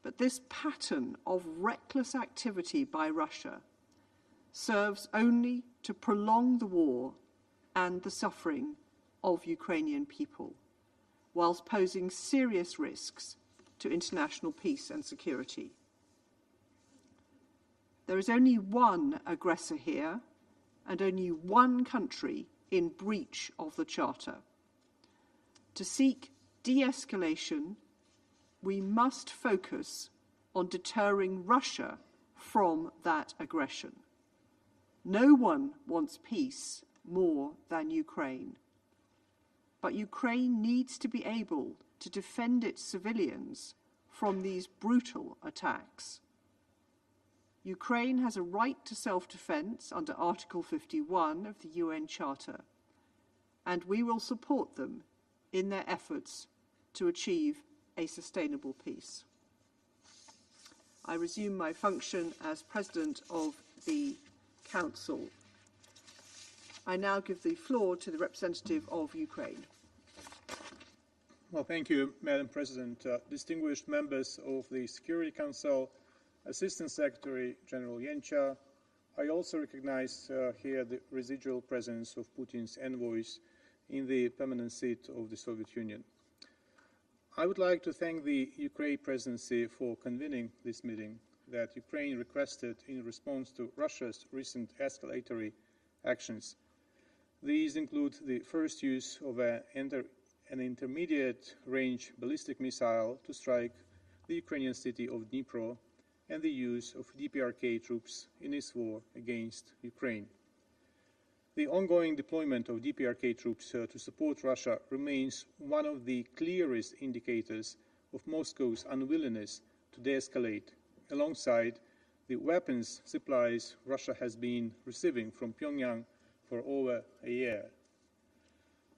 but this pattern of reckless activity by Russia serves only to prolong the war and the suffering of Ukrainian people, whilst posing serious risks to international peace and security. There is only one aggressor here, and only one country in breach of the Charter. To seek de-escalation, we must focus on deterring Russia from that aggression. No one wants peace more than Ukraine. But Ukraine needs to be able to defend its civilians from these brutal attacks. Ukraine has a right to self-defense under Article 51 of the UN Charter, and we will support them in their efforts to achieve a sustainable peace. I resume my function as President of the Council. I now give the floor to the representative of Ukraine. Well, thank you, Madam President. Distinguished members of the Security Council, Assistant Secretary General Yencha, I also recognize here the residual presence of Putin's envoys in the permanent seat of the Soviet Union. I would like to thank the Ukraine presidency for convening this meeting that Ukraine requested in response to Russia's recent escalatory actions. These include the first use of an intermediate-range ballistic missile to strike the Ukrainian city of Dnipro and the use of DPRK troops in its war against Ukraine. The ongoing deployment of DPRK troops to support Russia remains one of the clearest indicators of Moscow's unwillingness to de-escalate, alongside the weapons supplies Russia has been receiving from Pyongyang for over a year.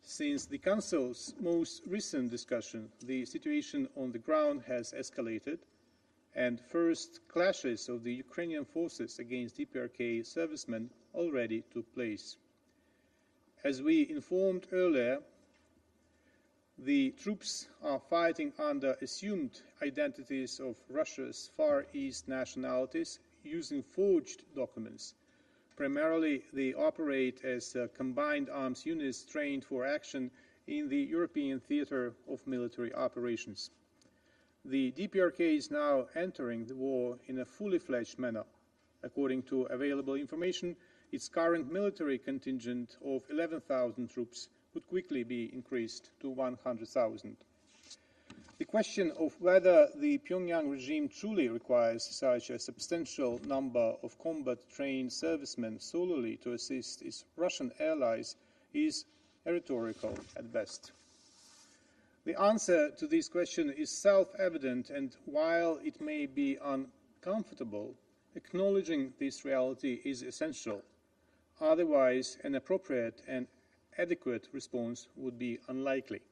Since the Council's most recent discussion, the situation on the ground has escalated, and first clashes of the Ukrainian forces against DPRK servicemen already took place. As we informed earlier, the troops are fighting under assumed identities of Russia's Far East nationalities using forged documents. Primarily, they operate as combined arms units trained for action in the European theater of military operations. The DPRK is now entering the war in a fully fledged manner. According to available information, its current military contingent of 11,000 troops could quickly be increased to 100,000. The question of whether the Pyongyang regime truly requires such a substantial number of combat-trained servicemen solely to assist its Russian allies is rhetorical at best. The answer to this question is self-evident, and while it may be uncomfortable, acknowledging this reality is essential. Otherwise, an appropriate and adequate response would be unlikely.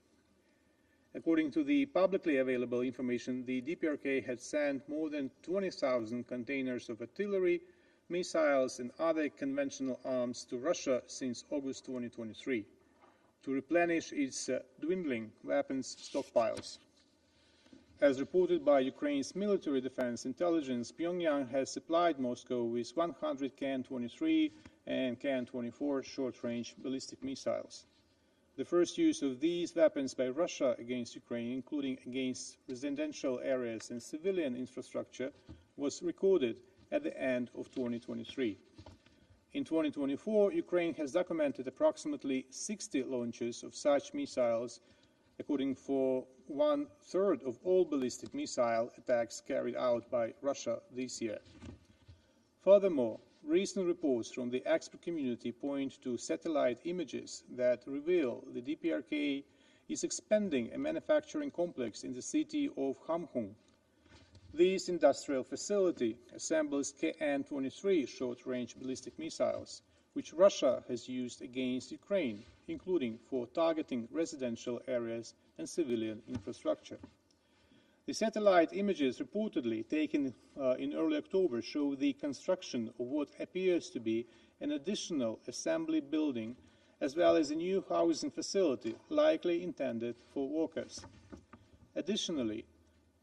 According to the publicly available information, the DPRK had sent more than 20,000 containers of artillery, missiles and other conventional arms to Russia since August 2023 to replenish its dwindling weapons stockpiles. As reported by Ukraine's military defense intelligence, Pyongyang has supplied Moscow with 100 Kan-23 and Kan-24 short-range ballistic missiles. The first use of these weapons by Russia against Ukraine, including against residential areas and civilian infrastructure, was recorded at the end of 2023. In 2024, Ukraine has documented approximately 60 launches of such missiles, accounting for 1/3 of all ballistic missile attacks carried out by Russia this year. Furthermore, recent reports from the expert community point to satellite images that reveal the DPRK is expanding a manufacturing complex in the city of Khamhung. This industrial facility assembles Kan-23 short-range ballistic missiles, which Russia has used against Ukraine, including for targeting residential areas and civilian infrastructure. The satellite images reportedly taken in early October show the construction of what appears to be an additional assembly building, as well as a new housing facility likely intended for workers. Additionally,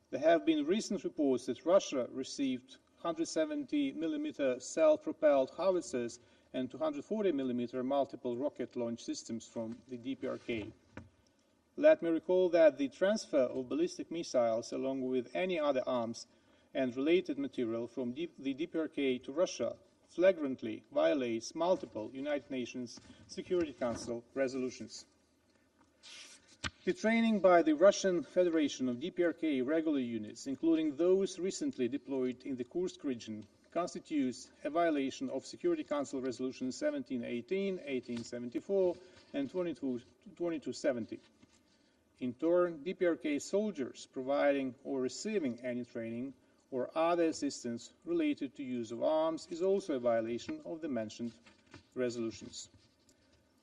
there have been recent reports that Russia received 170mm self-propelled howitzers and 240mm multiple rocket launch systems from the DPRK. Let me recall that the transfer of ballistic missiles, along with any other arms and related material from the DPRK to Russia, flagrantly violates multiple United Nations Security Council resolutions. The training by the Russian Federation of DPRK regular units, including those recently deployed in the Kursk region, constitutes a violation of Security Council resolutions 1718, 1874, and 2270. In turn, DPRK soldiers providing or receiving any training or other assistance related to use of arms is also a violation of the mentioned resolutions.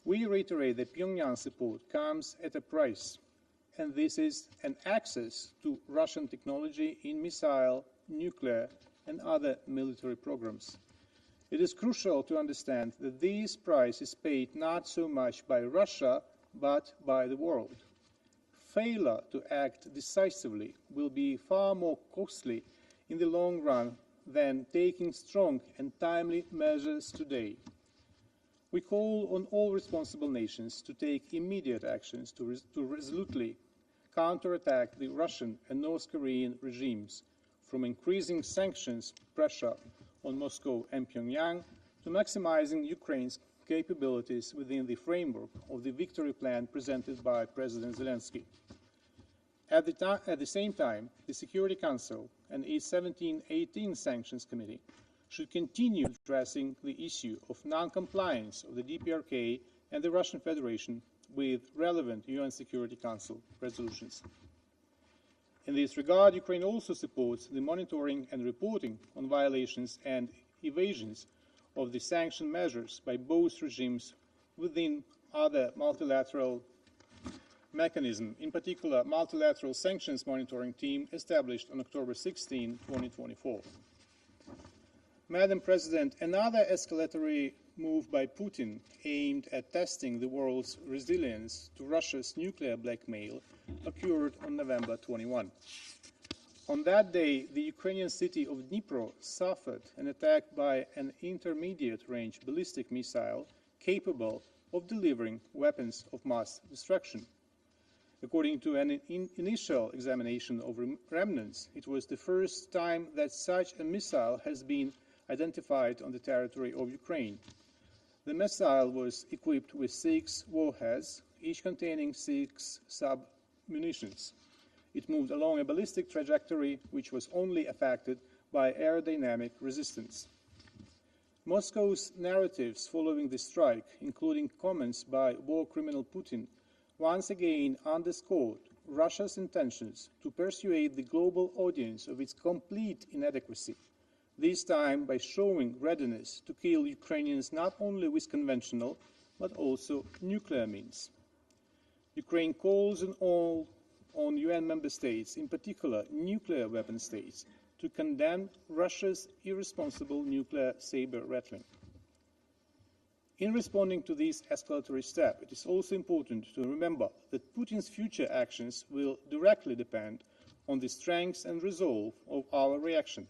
We reiterate that Pyongyang support comes at a price, and this is an access to Russian technology in missile, nuclear, and other military programs. It is crucial to understand that this price is paid not so much by Russia, but by the world. Failure to act decisively will be far more costly in the long run than taking strong and timely measures today. We call on all responsible nations to take immediate actions to resolutely counterattack the Russian and North Korean regimes, from increasing sanctions pressure on Moscow and Pyongyang to maximizing Ukraine's capabilities within the framework of the victory plan presented by President Zelensky. At the same time, the Security Council and its 1718 Sanctions Committee should continue addressing the issue of non-compliance of the DPRK and the Russian Federation with relevant UN Security Council resolutions. In this regard, Ukraine also supports the monitoring and reporting on violations and evasions of the sanction measures by both regimes within other multilateral mechanism, in particular multilateral sanctions monitoring team established on October 16, 2024. Madam President, another escalatory move by Putin aimed at testing the world's resilience to Russia's nuclear blackmail occurred on November 21. On that day, the Ukrainian city of Dnipro suffered an attack by an intermediate-range ballistic missile capable of delivering weapons of mass destruction. According to an initial examination of remnants, it was the first time that such a missile has been identified on the territory of Ukraine. The missile was equipped with 6 warheads, each containing 6 sub-munitions. It moved along a ballistic trajectory which was only affected by aerodynamic resistance. Moscow's narratives following the strike, including comments by war criminal Putin, once again underscored Russia's intentions to persuade the global audience of its complete inadequacy, this time by showing readiness to kill Ukrainians not only with conventional but also nuclear means. Ukraine calls on UN member states, in particular nuclear weapon states, to condemn Russia's irresponsible nuclear saber-rattling. In responding to this escalatory step, it is also important to remember that Putin's future actions will directly depend on the strength and resolve of our reaction.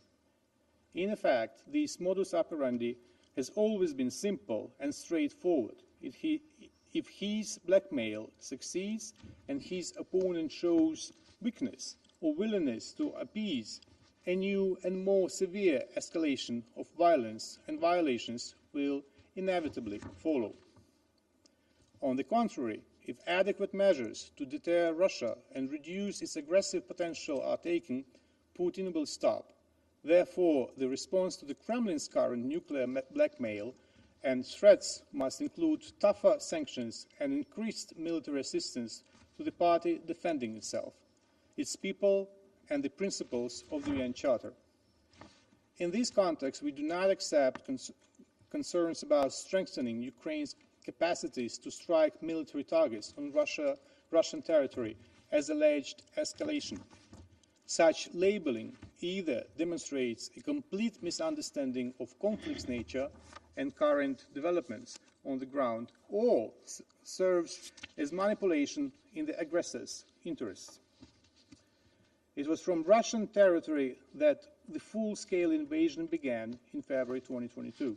In effect, this modus operandi has always been simple and straightforward. If his blackmail succeeds and his opponent shows weakness or willingness to appease, a new and more severe escalation of violence and violations will inevitably follow. On the contrary, if adequate measures to deter Russia and reduce its aggressive potential are taken, Putin will stop. Therefore, the response to the Kremlin's current nuclear blackmail and threats must include tougher sanctions and increased military assistance to the party defending itself, its people, and the principles of the UN Charter. In this context, we do not accept concerns about strengthening Ukraine's capacities to strike military targets on Russian territory as alleged escalation. Such labeling either demonstrates a complete misunderstanding of conflict's nature and current developments on the ground, or serves as manipulation in the aggressor's interests. It was from Russian territory that the full-scale invasion began in February 2022.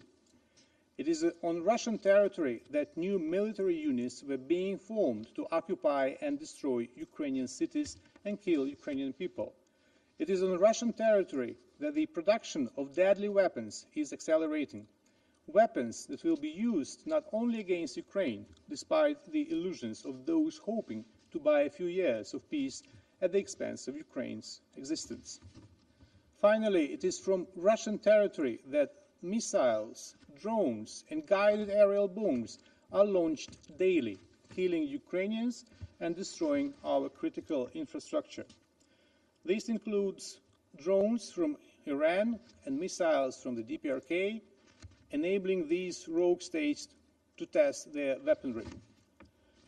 It is on Russian territory that new military units were being formed to occupy and destroy Ukrainian cities and kill Ukrainian people. It is on Russian territory that the production of deadly weapons is accelerating. Weapons that will be used not only against Ukraine, despite the illusions of those hoping to buy a few years of peace at the expense of Ukraine's existence. Finally, it is from Russian territory that missiles, drones, and guided aerial bombs are launched daily, killing Ukrainians and destroying our critical infrastructure. This includes drones from Iran and missiles from the DPRK, enabling these rogue states to test their weaponry.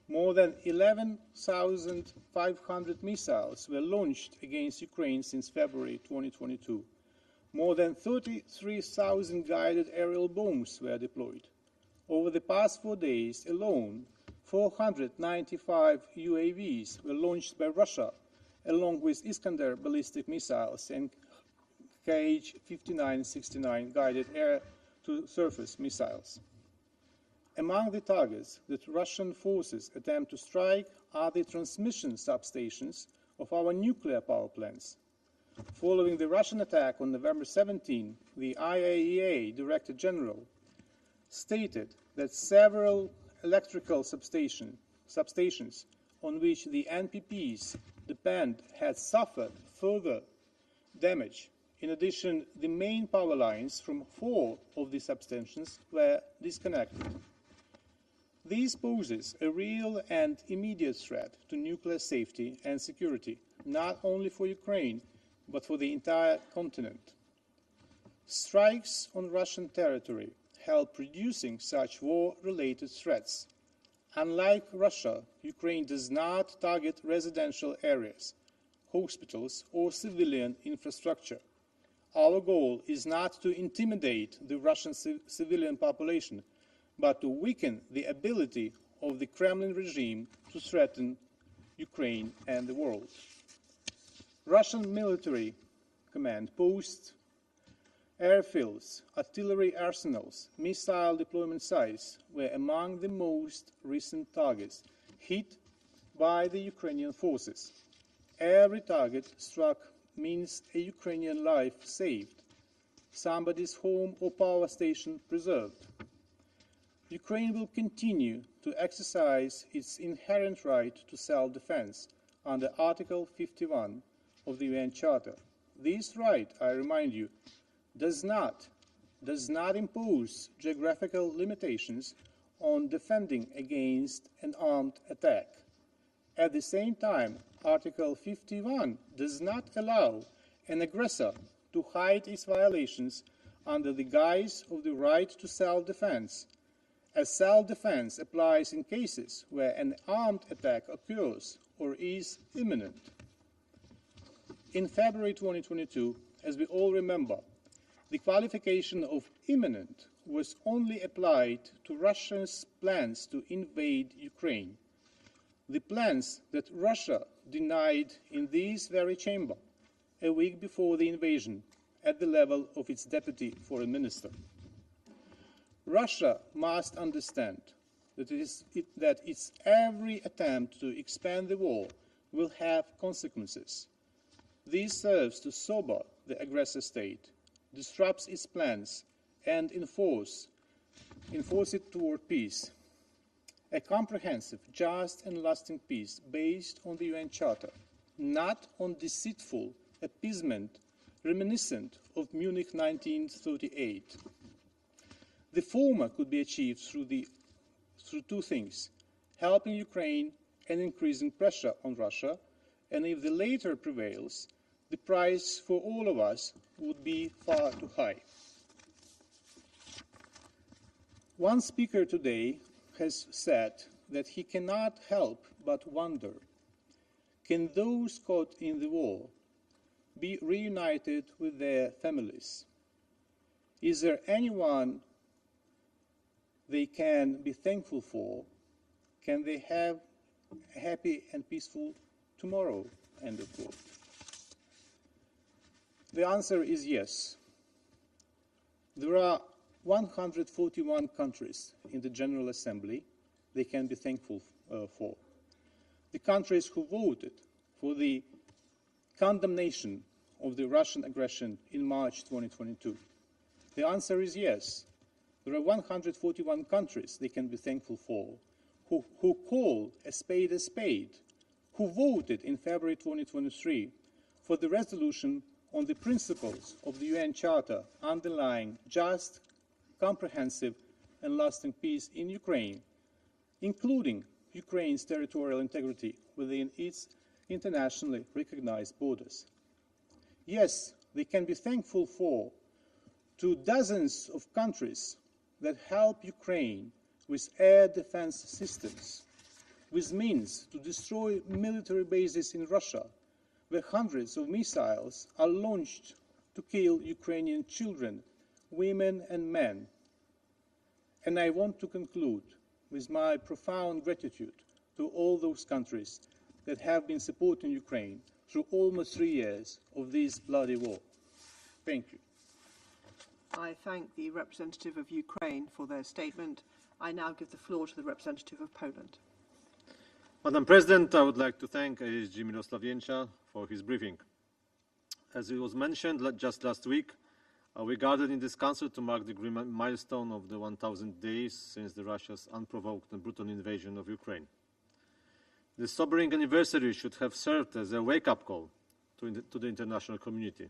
More than 11,500 missiles were launched against Ukraine since February 2022. More than 33,000 guided aerial bombs were deployed. Over the past 4 days alone, 495 UAVs were launched by Russia, along with Iskander ballistic missiles and Kh-59-69 guided air-to-surface missiles. Among the targets that Russian forces attempt to strike are the transmission substations of our nuclear power plants. Following the Russian attack on November 17, the IAEA Director General stated that several electrical substations on which the NPPs depend had suffered further damage. In addition, the main power lines from 4 of the substations were disconnected. This poses a real and immediate threat to nuclear safety and security, not only for Ukraine, but for the entire continent. Strikes on Russian territory help reducing such war-related threats. Unlike Russia, Ukraine does not target residential areas, hospitals, or civilian infrastructure. Our goal is not to intimidate the Russian civilian population, but to weaken the ability of the Kremlin regime to threaten Ukraine and the world. Russian military command posts, airfields, artillery arsenals, missile deployment sites were among the most recent targets hit by the Ukrainian forces. Every target struck means a Ukrainian life saved, somebody's home or power station preserved. Ukraine will continue to exercise its inherent right to self-defense, under Article 51 of the UN Charter. This right, I remind you, does not impose geographical limitations on defending against an armed attack. At the same time, Article 51 does not allow an aggressor to hide its violations under the guise of the right to self-defense, as self-defense applies in cases where an armed attack occurs or is imminent. In February 2022, as we all remember, the qualification of imminent was only applied to Russia's plans to invade Ukraine. The plans that Russia denied in this very chamber a week before the invasion at the level of its deputy foreign minister. Russia must understand that its every attempt to expand the war will have consequences. This serves to sober the aggressor state, disrupts its plans, and enforce it toward peace. A comprehensive, just and lasting peace based on the UN Charter, not on deceitful appeasement reminiscent of Munich 1938. The former could be achieved through two things: helping Ukraine and increasing pressure on Russia, and if the latter prevails, the price for all of us would be far too high. One speaker today has said that he cannot help but wonder, can those caught in the war be reunited with their families? Is there anyone they can be thankful for? Can they have a happy and peaceful tomorrow? End of quote. The answer is yes. There are 141 countries in the General Assembly they can be thankful for. The countries who voted for the condemnation of the Russian aggression in March 2022. The answer is yes. There are 141 countries they can be thankful for who call a spade, who voted in February 2023 for the resolution on the principles of the UN Charter underlying just, comprehensive and lasting peace in Ukraine, including Ukraine's territorial integrity within its internationally recognized borders. Yes, they can be thankful to dozens of countries that help Ukraine with air defense systems, with means to destroy military bases in Russia, where hundreds of missiles are launched to kill Ukrainian children, women and men. And I want to conclude with my profound gratitude to all those countries that have been supporting Ukraine through almost 3 years of this bloody war. Thank you. I thank the representative of Ukraine for their statement. I now give the floor to the representative of Poland. Madam President, I would like to thank ASG Mirosław Jęcia for his briefing. As it was mentioned just last week, we gathered in this council to mark the milestone of the 1,000 days since Russia's unprovoked and brutal invasion of Ukraine. The sobering anniversary should have served as a wake-up call to the international community.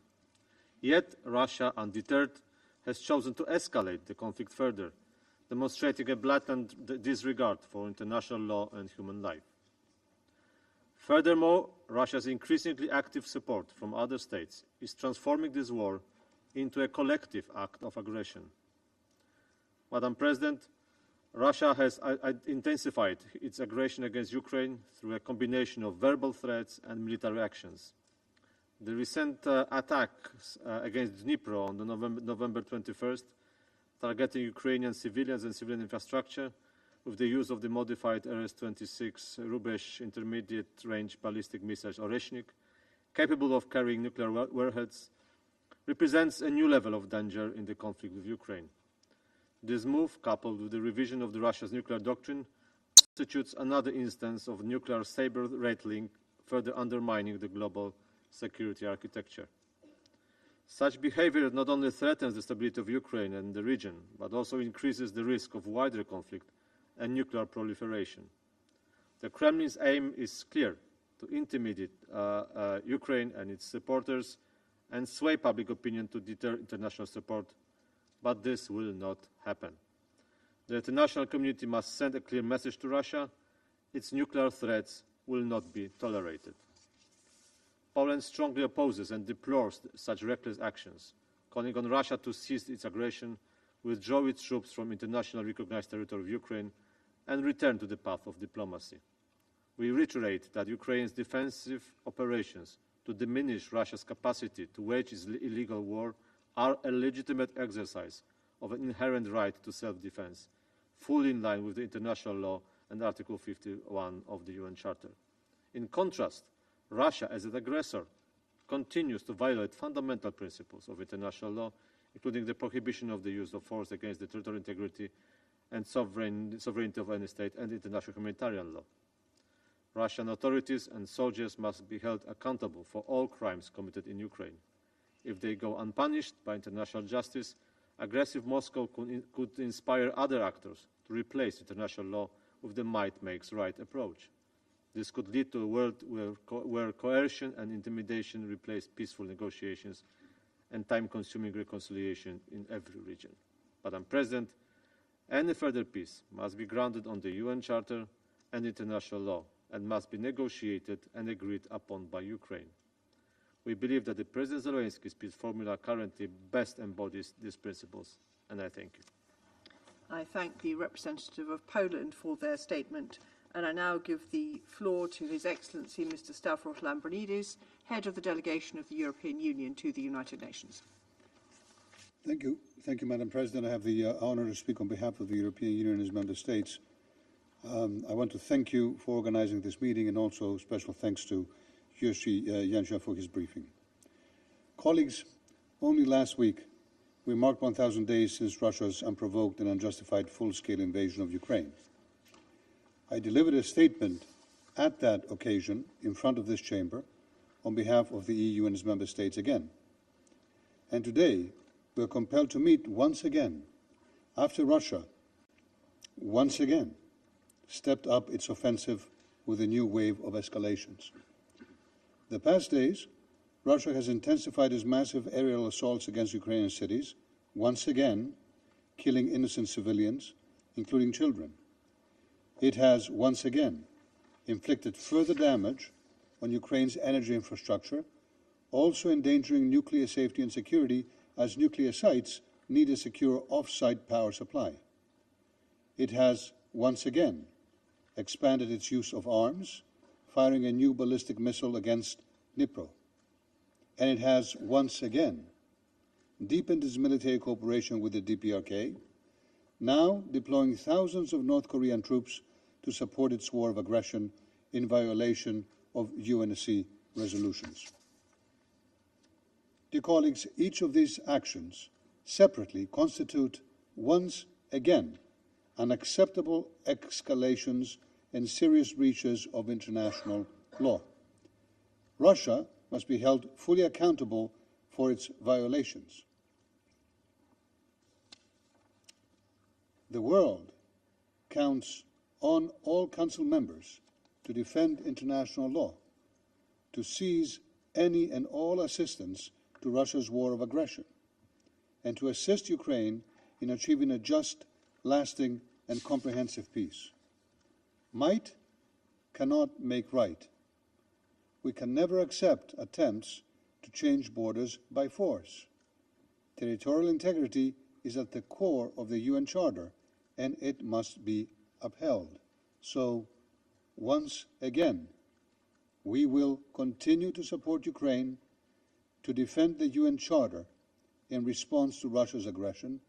Yet Russia, undeterred, has chosen to escalate the conflict further, demonstrating a blatant disregard for international law and human life. Furthermore, Russia's increasingly active support from other states is transforming this war into a collective act of aggression. Madam President, Russia has intensified its aggression against Ukraine through a combination of verbal threats and military actions. The recent attacks against Dnipro on November 21st, targeting Ukrainian civilians and civilian infrastructure with the use of the modified RS-26 Rubesh intermediate-range ballistic missiles Oreshnik, capable of carrying nuclear warheads, represents a new level of danger in the conflict with Ukraine. This move, coupled with the revision of Russia's nuclear doctrine, constitutes another instance of nuclear saber-rattling, further undermining the global security architecture. Such behavior not only threatens the stability of Ukraine and the region, but also increases the risk of wider conflict and nuclear proliferation. The Kremlin's aim is clear: to intimidate Ukraine and its supporters and sway public opinion to deter international support, but this will not happen. The international community must send a clear message to Russia: its nuclear threats will not be tolerated. Poland strongly opposes and deplores such reckless actions, calling on Russia to cease its aggression, withdraw its troops from internationally recognized territory of Ukraine, and return to the path of diplomacy. We reiterate that Ukraine's defensive operations to diminish Russia's capacity to wage its illegal war are a legitimate exercise of an inherent right to self-defense, fully in line with the international law and Article 51 of the UN Charter. In contrast, Russia, as an aggressor, continues to violate fundamental principles of international law, including the prohibition of the use of force against the territorial integrity and sovereignty of any state and international humanitarian law. Russian authorities and soldiers must be held accountable for all crimes committed in Ukraine. If they go unpunished by international justice, aggressive Moscow could inspire other actors to replace international law with the might makes right approach. This could lead to a world where coercion and intimidation replace peaceful negotiations and time-consuming reconciliation in every region. Madam President, any further peace must be grounded on the UN Charter and international law and must be negotiated and agreed upon by Ukraine. We believe that the President Zelensky's peace formula currently best embodies these principles, and I thank you. I thank the representative of Poland for their statement, and I now give the floor to His Excellency Mr. Stavros Lambrinidis, Head of the Delegation of the European Union to the United Nations. Thank you. Thank you, Madam President. I have the honor to speak on behalf of the European Union and its member states. I want to thank you for organizing this meeting, and also special thanks to Jerzy Janša for his briefing. Colleagues, only last week we marked 1,000 days since Russia's unprovoked and unjustified full-scale invasion of Ukraine. I delivered a statement at that occasion in front of this chamber on behalf of the EU and its member states again. And today we are compelled to meet once again after Russia once again stepped up its offensive with a new wave of escalations. The past days, Russia has intensified its massive aerial assaults against Ukrainian cities, once again killing innocent civilians, including children. It has once again inflicted further damage on Ukraine's energy infrastructure, also endangering nuclear safety and security, as nuclear sites need a secure off-site power supply. It has once again expanded its use of arms, firing a new ballistic missile against Dnipro. And it has once again deepened its military cooperation with the DPRK, now deploying thousands of North Korean troops to support its war of aggression in violation of UNSC resolutions. Dear colleagues, each of these actions separately constitute once again unacceptable escalations and serious breaches of international law. Russia must be held fully accountable for its violations. The world counts on all Council members to defend international law, to seize any and all assistance to Russia's war of aggression, and to assist Ukraine in achieving a just, lasting and comprehensive peace. Might cannot make right. We can never accept attempts to change borders by force. Territorial integrity is at the core of the UN Charter, and it must be upheld. So, once again, we will continue to support Ukraine to defend the UN Charter in response to Russia's aggression,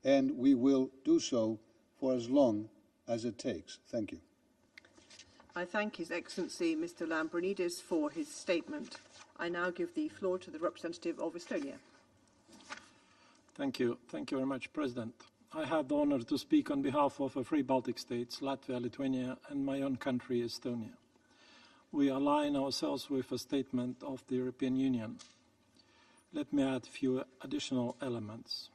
and we will do so for as long as it takes. Thank you. I thank His Excellency Mr. Lambrinidis for his statement. I now give the floor to the representative of Estonia. Thank you. Thank you very much, President. I have the honor to speak on behalf of the three Baltic states, Latvia, Lithuania, and my own country, Estonia. We align ourselves with a statement of the European Union. Let me add a few additional elements.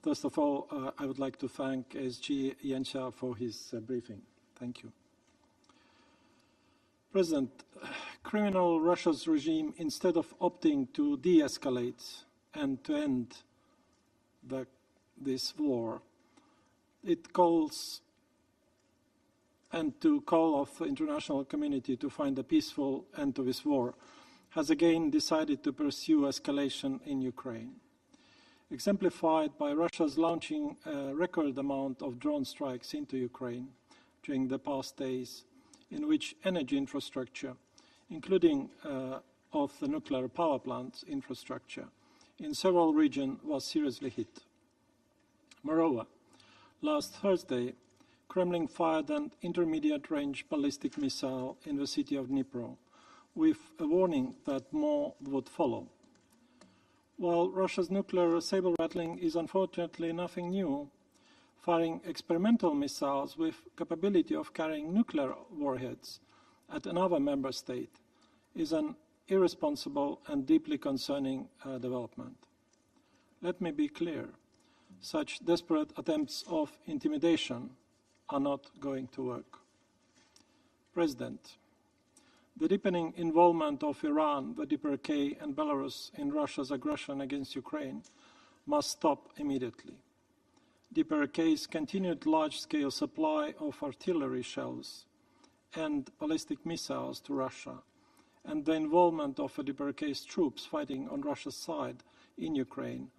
First of all, I would like to thank SG Janša for his briefing. Thank you. President, criminal Russia's regime, instead of opting to de-escalate and to end this war, it calls and to call of the international community to find a peaceful end to this war, has again decided to pursue escalation in Ukraine, exemplified by Russia's launching a record amount of drone strikes into Ukraine during the past days, in which energy infrastructure, including of the nuclear power plants infrastructure, in several regions was seriously hit. Moreover, last Thursday, Kremlin fired an intermediate-range ballistic missile in the city of Dnipro, with a warning that more would follow. While Russia's nuclear saber-rattling is unfortunately nothing new, firing experimental missiles with capability of carrying nuclear warheads at another member state is an irresponsible and deeply concerning development. Let me be clear. Such desperate attempts of intimidation are not going to work. President, the deepening involvement of Iran, the DPRK, and Belarus in Russia's aggression against Ukraine must stop immediately. DPRK's continued large-scale supply of artillery shells and ballistic missiles to Russia, and the involvement of the DPRK's troops fighting on Russia's side in Ukraine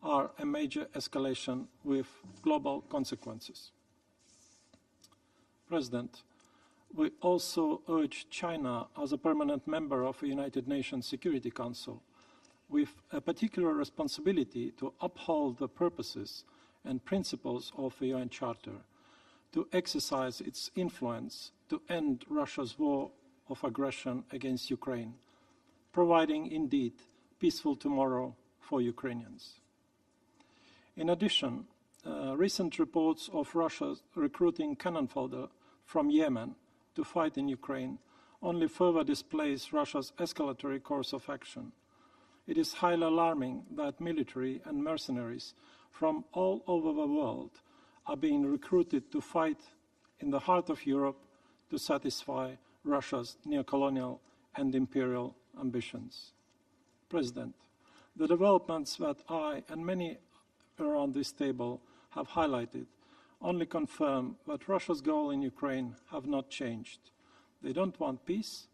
are a major escalation with global consequences. President, we also urge China as a permanent member of the United Nations Security Council with a particular responsibility to uphold the purposes and principles of the UN Charter, to exercise its influence to end Russia's war of aggression against Ukraine, providing indeed peaceful tomorrow for Ukrainians. In addition, recent reports of Russia recruiting cannon fodder from Yemen to fight in Ukraine only further displays Russia's escalatory course of action. It is highly alarming that military and mercenaries from all over the world are being recruited to fight in the heart of Europe to satisfy Russia's neocolonial and imperial ambitions. President, the developments that I and many around this table have highlighted only confirm that Russia's goals in Ukraine have not changed. They don't want peace,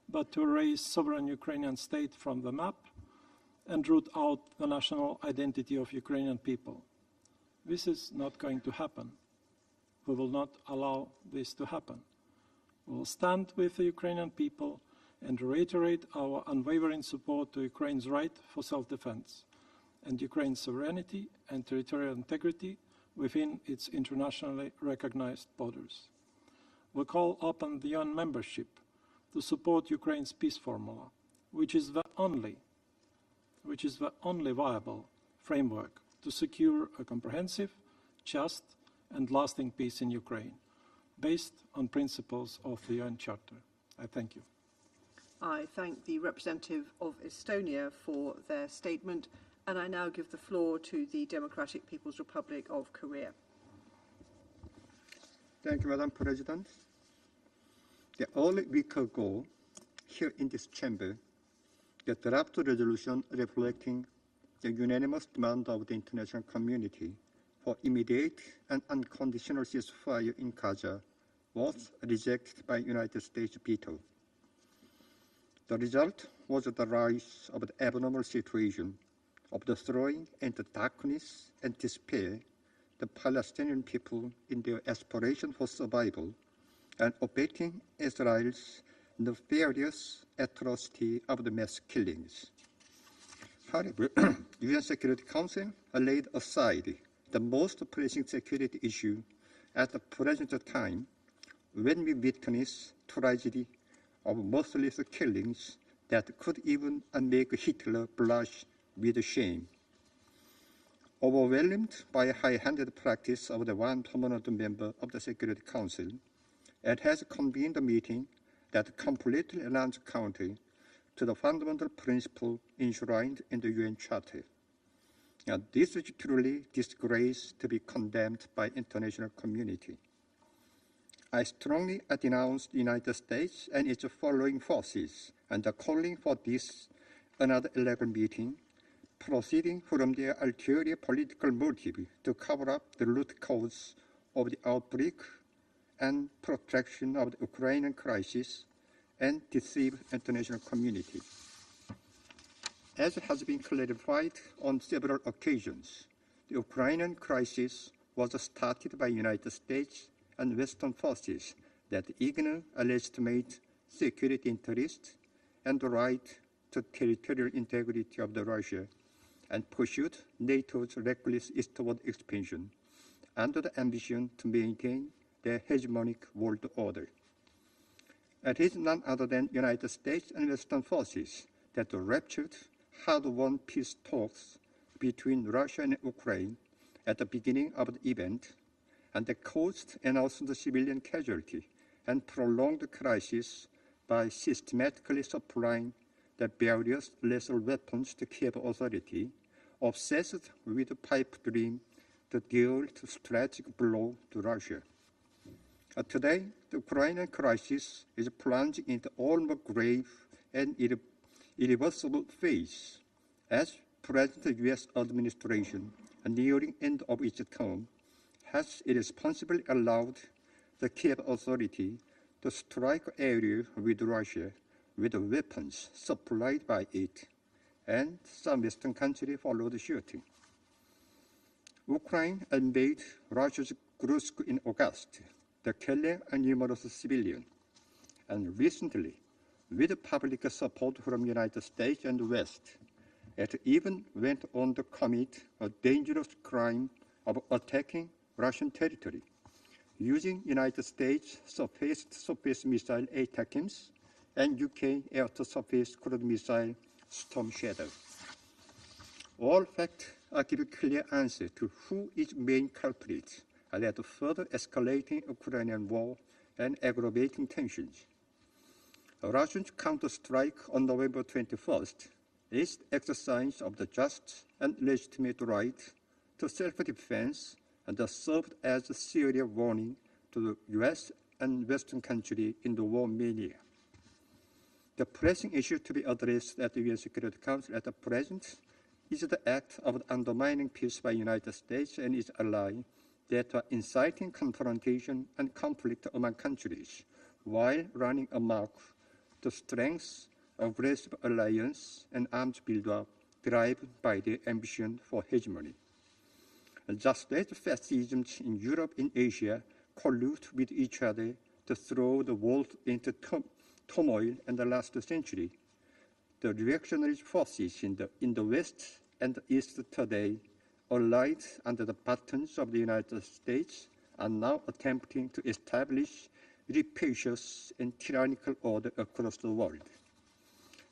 but to erase sovereign Ukrainian state from the map and root out the national identity of Ukrainian people. This is not going to happen. We will not allow this to happen. We will stand with the Ukrainian people and reiterate our unwavering support to Ukraine's right for self-defense and Ukraine's sovereignty and territorial integrity within its internationally recognized borders. We call upon the UN membership to support Ukraine's peace formula, which is the only viable framework to secure a comprehensive, just, and lasting peace in Ukraine, based on principles of the UN Charter. I thank you. I thank the representative of Estonia for their statement, and I now give the floor to the Democratic People's Republic of Korea. Thank you, Madam President. Only a week ago, here in this chamber, the draft resolution reflecting the unanimous demand of the international community for immediate and unconditional ceasefire in Gaza was rejected by United States veto. The result was the rise of the abnormal situation of the throwing into darkness and despair the Palestinian people in their aspiration for survival and abetting Israel's nefarious atrocity of the mass killings. However, UN Security Council laid aside the most pressing security issue at the present time when we witness tragedy of merciless killings that could even make Hitler blush with shame. Overwhelmed by a high-handed practice of the one permanent member of the Security Council, it has convened a meeting that completely runs counter to the fundamental principle enshrined in the UN Charter. Now, this is truly disgrace to be condemned by international community. I strongly denounce the United States and its following forces and are calling for this another 11 meeting, proceeding from their ulterior political motive to cover up the root cause of the outbreak and protraction of the Ukrainian crisis and deceive international community. As has been clarified on several occasions, the Ukrainian crisis was started by United States and Western forces that ignore a legitimate security interest and the right to territorial integrity of the Russia and pursued NATO's reckless eastward expansion under the ambition to maintain their hegemonic world order. It is none other than United States and Western forces that ruptured hard-won peace talks between Russia and Ukraine at the beginning of the event, and that caused an announced civilian casualty and prolonged the crisis by systematically supplying the various lethal weapons to Kiev authority, obsessed with the pipe dream to deal a strategic blow to Russia. Today, the Ukrainian crisis is plunging into almost grave and irreversible phase as present U.S. administration, nearing end of its term, has irresponsibly allowed the Kiev authority to strike area with Russia with weapons supplied by it, and some Western countries followed suit. Ukraine invaded Russia's Kursk in August, the killing of numerous civilians, and recently, with public support from the United States and the West, it even went on to commit a dangerous crime of attacking Russian territory, using United States surface-to-surface missile ATACMS and UK air-to-surface cruise missile Storm Shadow. All facts give a clear answer to who is main culprit that further escalating Ukrainian war and aggravating tensions. Russia's counterstrike on November 21st is the exercise of the just and legitimate right to self-defense and served as a serious warning to the U.S. and Western countries in the war mania. The pressing issue to be addressed at the UN Security Council at the present is the act of undermining peace by the United States and its allies that are inciting confrontation and conflict among countries while running amok to strengthen aggressive alliance and arms buildup driven by their ambition for hegemony. Just as fascisms in Europe and Asia collude with each other to throw the world into turmoil in the last century, the reactionary forces in the West and the East today, allied under the buttons of the United States, are now attempting to establish rapacious and tyrannical order across the world.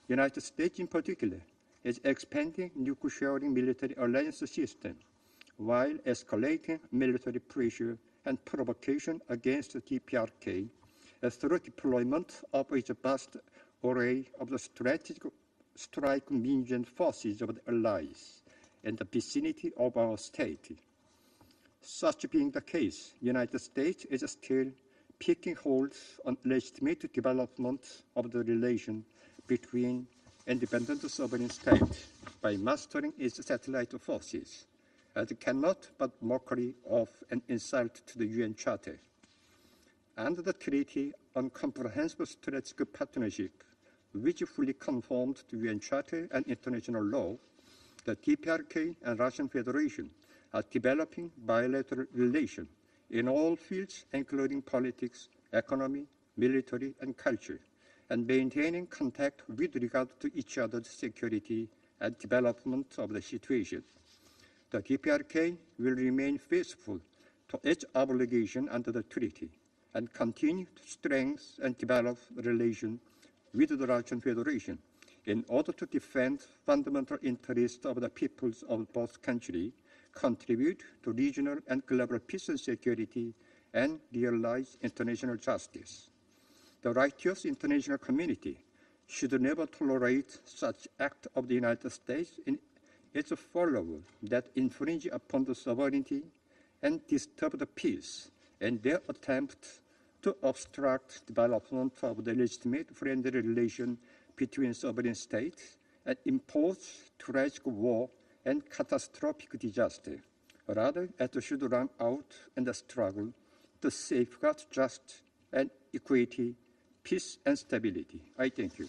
The United States in particular is expanding nuclear-sharing military alliance system while escalating military pressure and provocation against the DPRK through deployment of its vast array of the strategic strike means and forces of the allies in the vicinity of our state. Such being the case, the United States is still picking holes on legitimate development of the relation between independent sovereign states by mastering its satellite forces. It cannot but mockery of an insult to the UN Charter. Under the Treaty on Comprehensive Strategic Partnership, which fully conformed to UN Charter and international law, the DPRK and Russian Federation are developing bilateral relations in all fields, including politics, economy, military, and culture, and maintaining contact with regard to each other's security and development of the situation. The DPRK will remain faithful to its obligation under the treaty and continue to strengthen and develop relations with the Russian Federation in order to defend fundamental interests of the peoples of both countries, contribute to regional and global peace and security, and realize international justice. The righteous international community should never tolerate such acts of the United States in its followers that infringe upon the sovereignty and disturb the peace in their attempt to obstruct development of the legitimate friendly relation between sovereign states and impose tragic war and catastrophic disaster. Rather, it should run out and struggle to safeguard justice and equity, peace and stability. I thank you.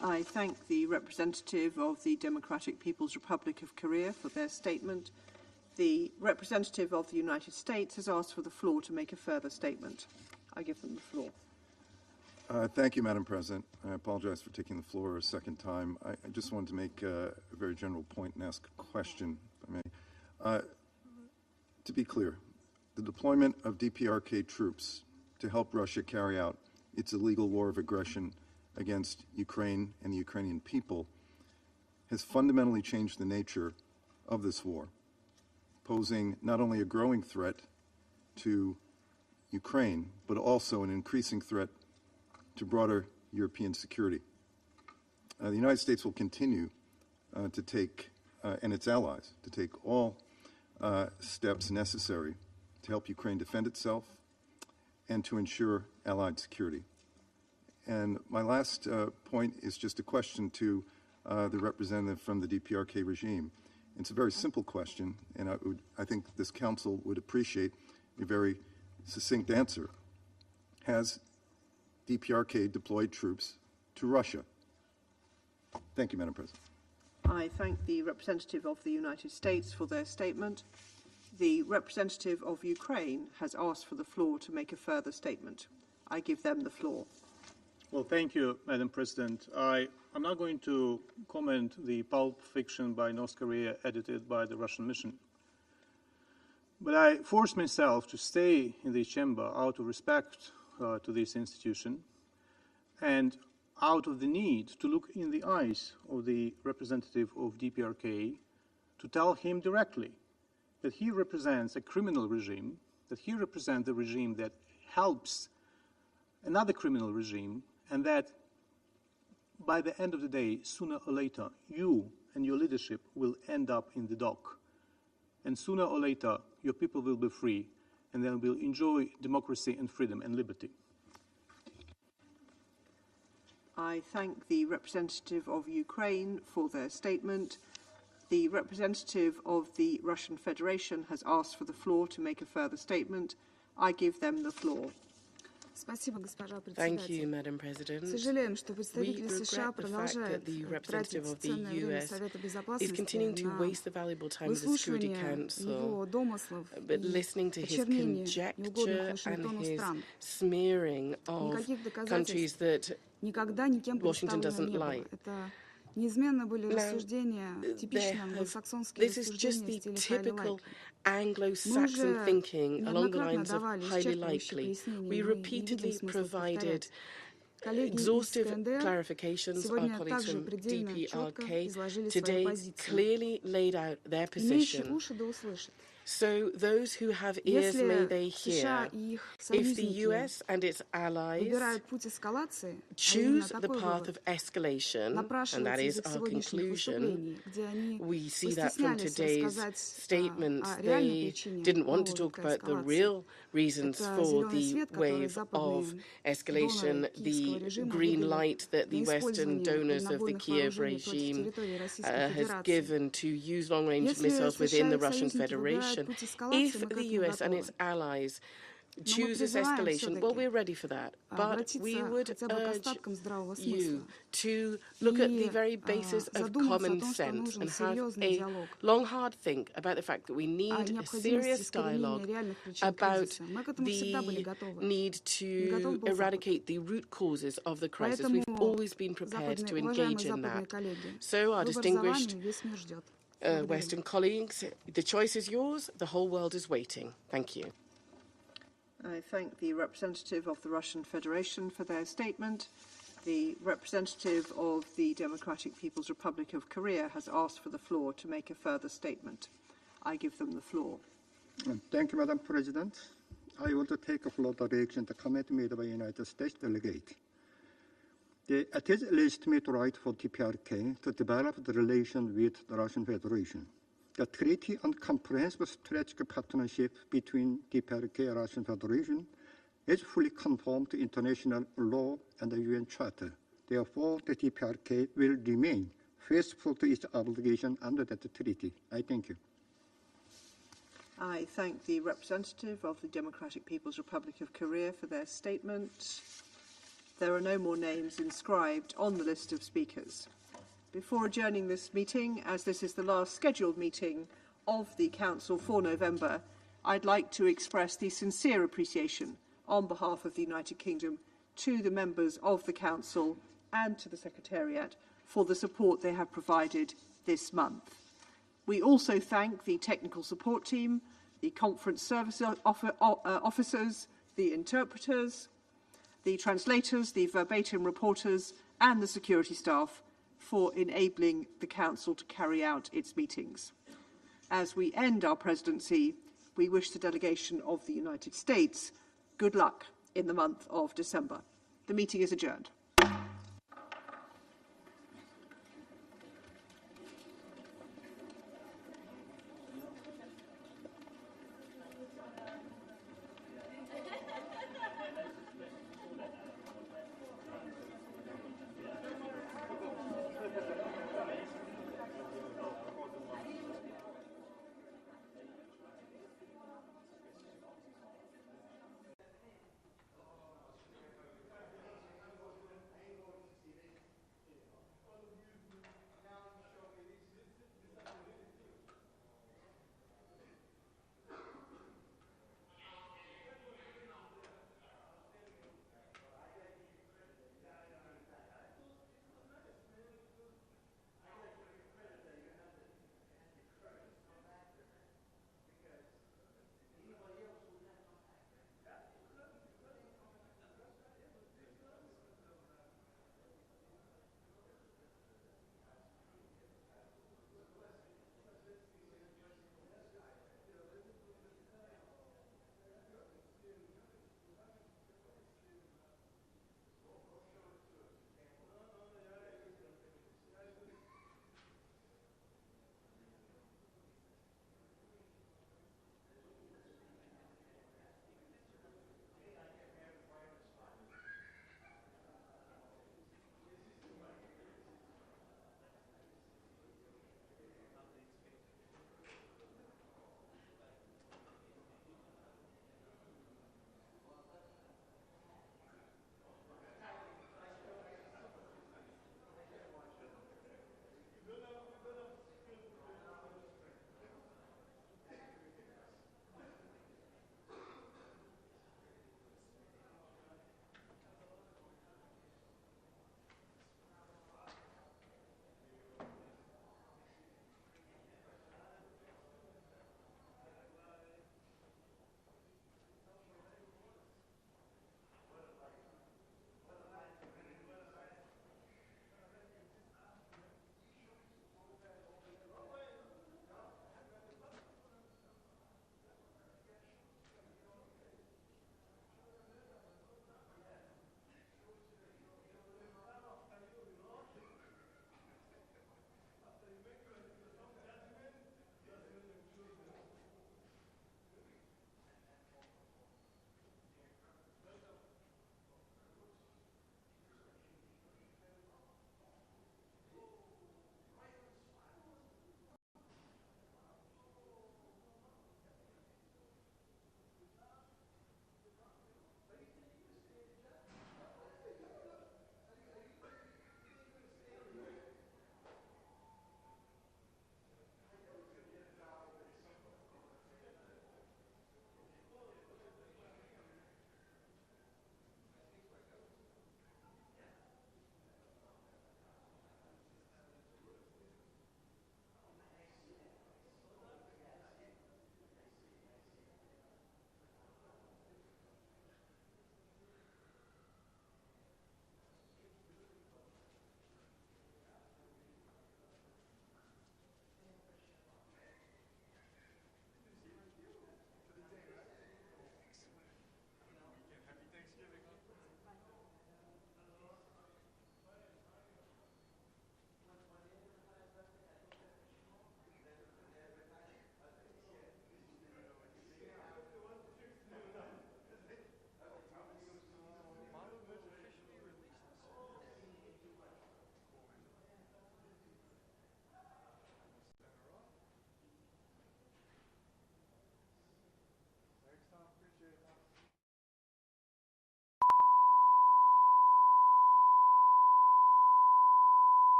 I thank the representative of the Democratic People's Republic of Korea for their statement. The representative of the United States has asked for the floor to make a further statement. I give them the floor. Thank you, Madam President. I apologize for taking the floor a second time. I just wanted to make a very general point and ask a question, if I may. To be clear, the deployment of DPRK troops to help Russia carry out its illegal war of aggression against Ukraine and the Ukrainian people has fundamentally changed the nature of this war, posing not only a growing threat to Ukraine, but also an increasing threat to broader European security. The United States will continue to take, and its allies, to take all steps necessary to help Ukraine defend itself and to ensure allied security. And my last point is just a question to the representative from the DPRK regime. It's a very simple question, and I think this Council would appreciate a very succinct answer. Has DPRK deployed troops to Russia? Thank you, Madam President. I thank the representative of the United States for their statement. The representative of Ukraine has asked for the floor to make a further statement. I give them the floor. Well, thank you, Madam President. I'm not going to comment the pulp fiction by North Korea edited by the Russian mission. But I forced myself to stay in the chamber out of respect to this institution and out of the need to look in the eyes of the representative of DPRK to tell him directly that he represents a criminal regime, that he represents the regime that helps another criminal regime, and that by the end of the day, sooner or later, you and your leadership will end up in the dock. And sooner or later, your people will be free, and they will enjoy democracy and freedom and liberty. I thank the representative of Ukraine for their statement. The representative of the Russian Federation has asked for the floor to make a further statement. I give them the floor. Thank you, Madam President. We regret the fact that the representative of the US is continuing to waste the valuable time of the Security Council, but listening to his conjecture and his smearing of countries that Washington doesn't like. Now, this is just the typical Anglo-Saxon thinking along the lines of highly likely. We repeatedly provided exhaustive clarifications. Our colleagues from DPRK today clearly laid out their position. So those who have ears, may they hear. If the US and its allies choose the path of escalation, and that is our conclusion, we see that from today's statement. They didn't want to talk about the real reasons for the wave of escalation, the green light that the Western donors of the Kiev regime has given to use long-range missiles within the Russian Federation. If the US and its allies chooses escalation, well, we're ready for that. But we would urge you to look at the very basis of common sense and have a long, hard think about the fact that we need a serious dialogue about the need to eradicate the root causes of the crisis. We've always been prepared to engage in that. So, our distinguished Western colleagues, the choice is yours. The whole world is waiting. Thank you. I thank the representative of the Russian Federation for their statement. The representative of the Democratic People's Republic of Korea has asked for the floor to make a further statement. I give them the floor. Thank you, Madam President. I want to take a floor to reaction to the comment made by United States delegate. It is a legitimate right for DPRK to develop the relation with the Russian Federation. The Treaty on Comprehensive Strategic Partnership between DPRK and Russian Federation is fully conform to international law and the UN Charter. Therefore, the DPRK will remain faithful to its obligation under that treaty. I thank you. I thank the representative of the Democratic People's Republic of Korea for their statement. There are no more names inscribed on the list of speakers. Before adjourning this meeting, as this is the last scheduled meeting of the Council for November, I'd like to express the sincere appreciation on behalf of the United Kingdom to the members of the Council and to the Secretariat for the support they have provided this month. We also thank the technical support team, the conference service officers, the interpreters, the translators, the verbatim reporters, and the security staff for enabling the Council to carry out its meetings. As we end our presidency, we wish the delegation of the United States good luck in the month of December. The meeting is adjourned.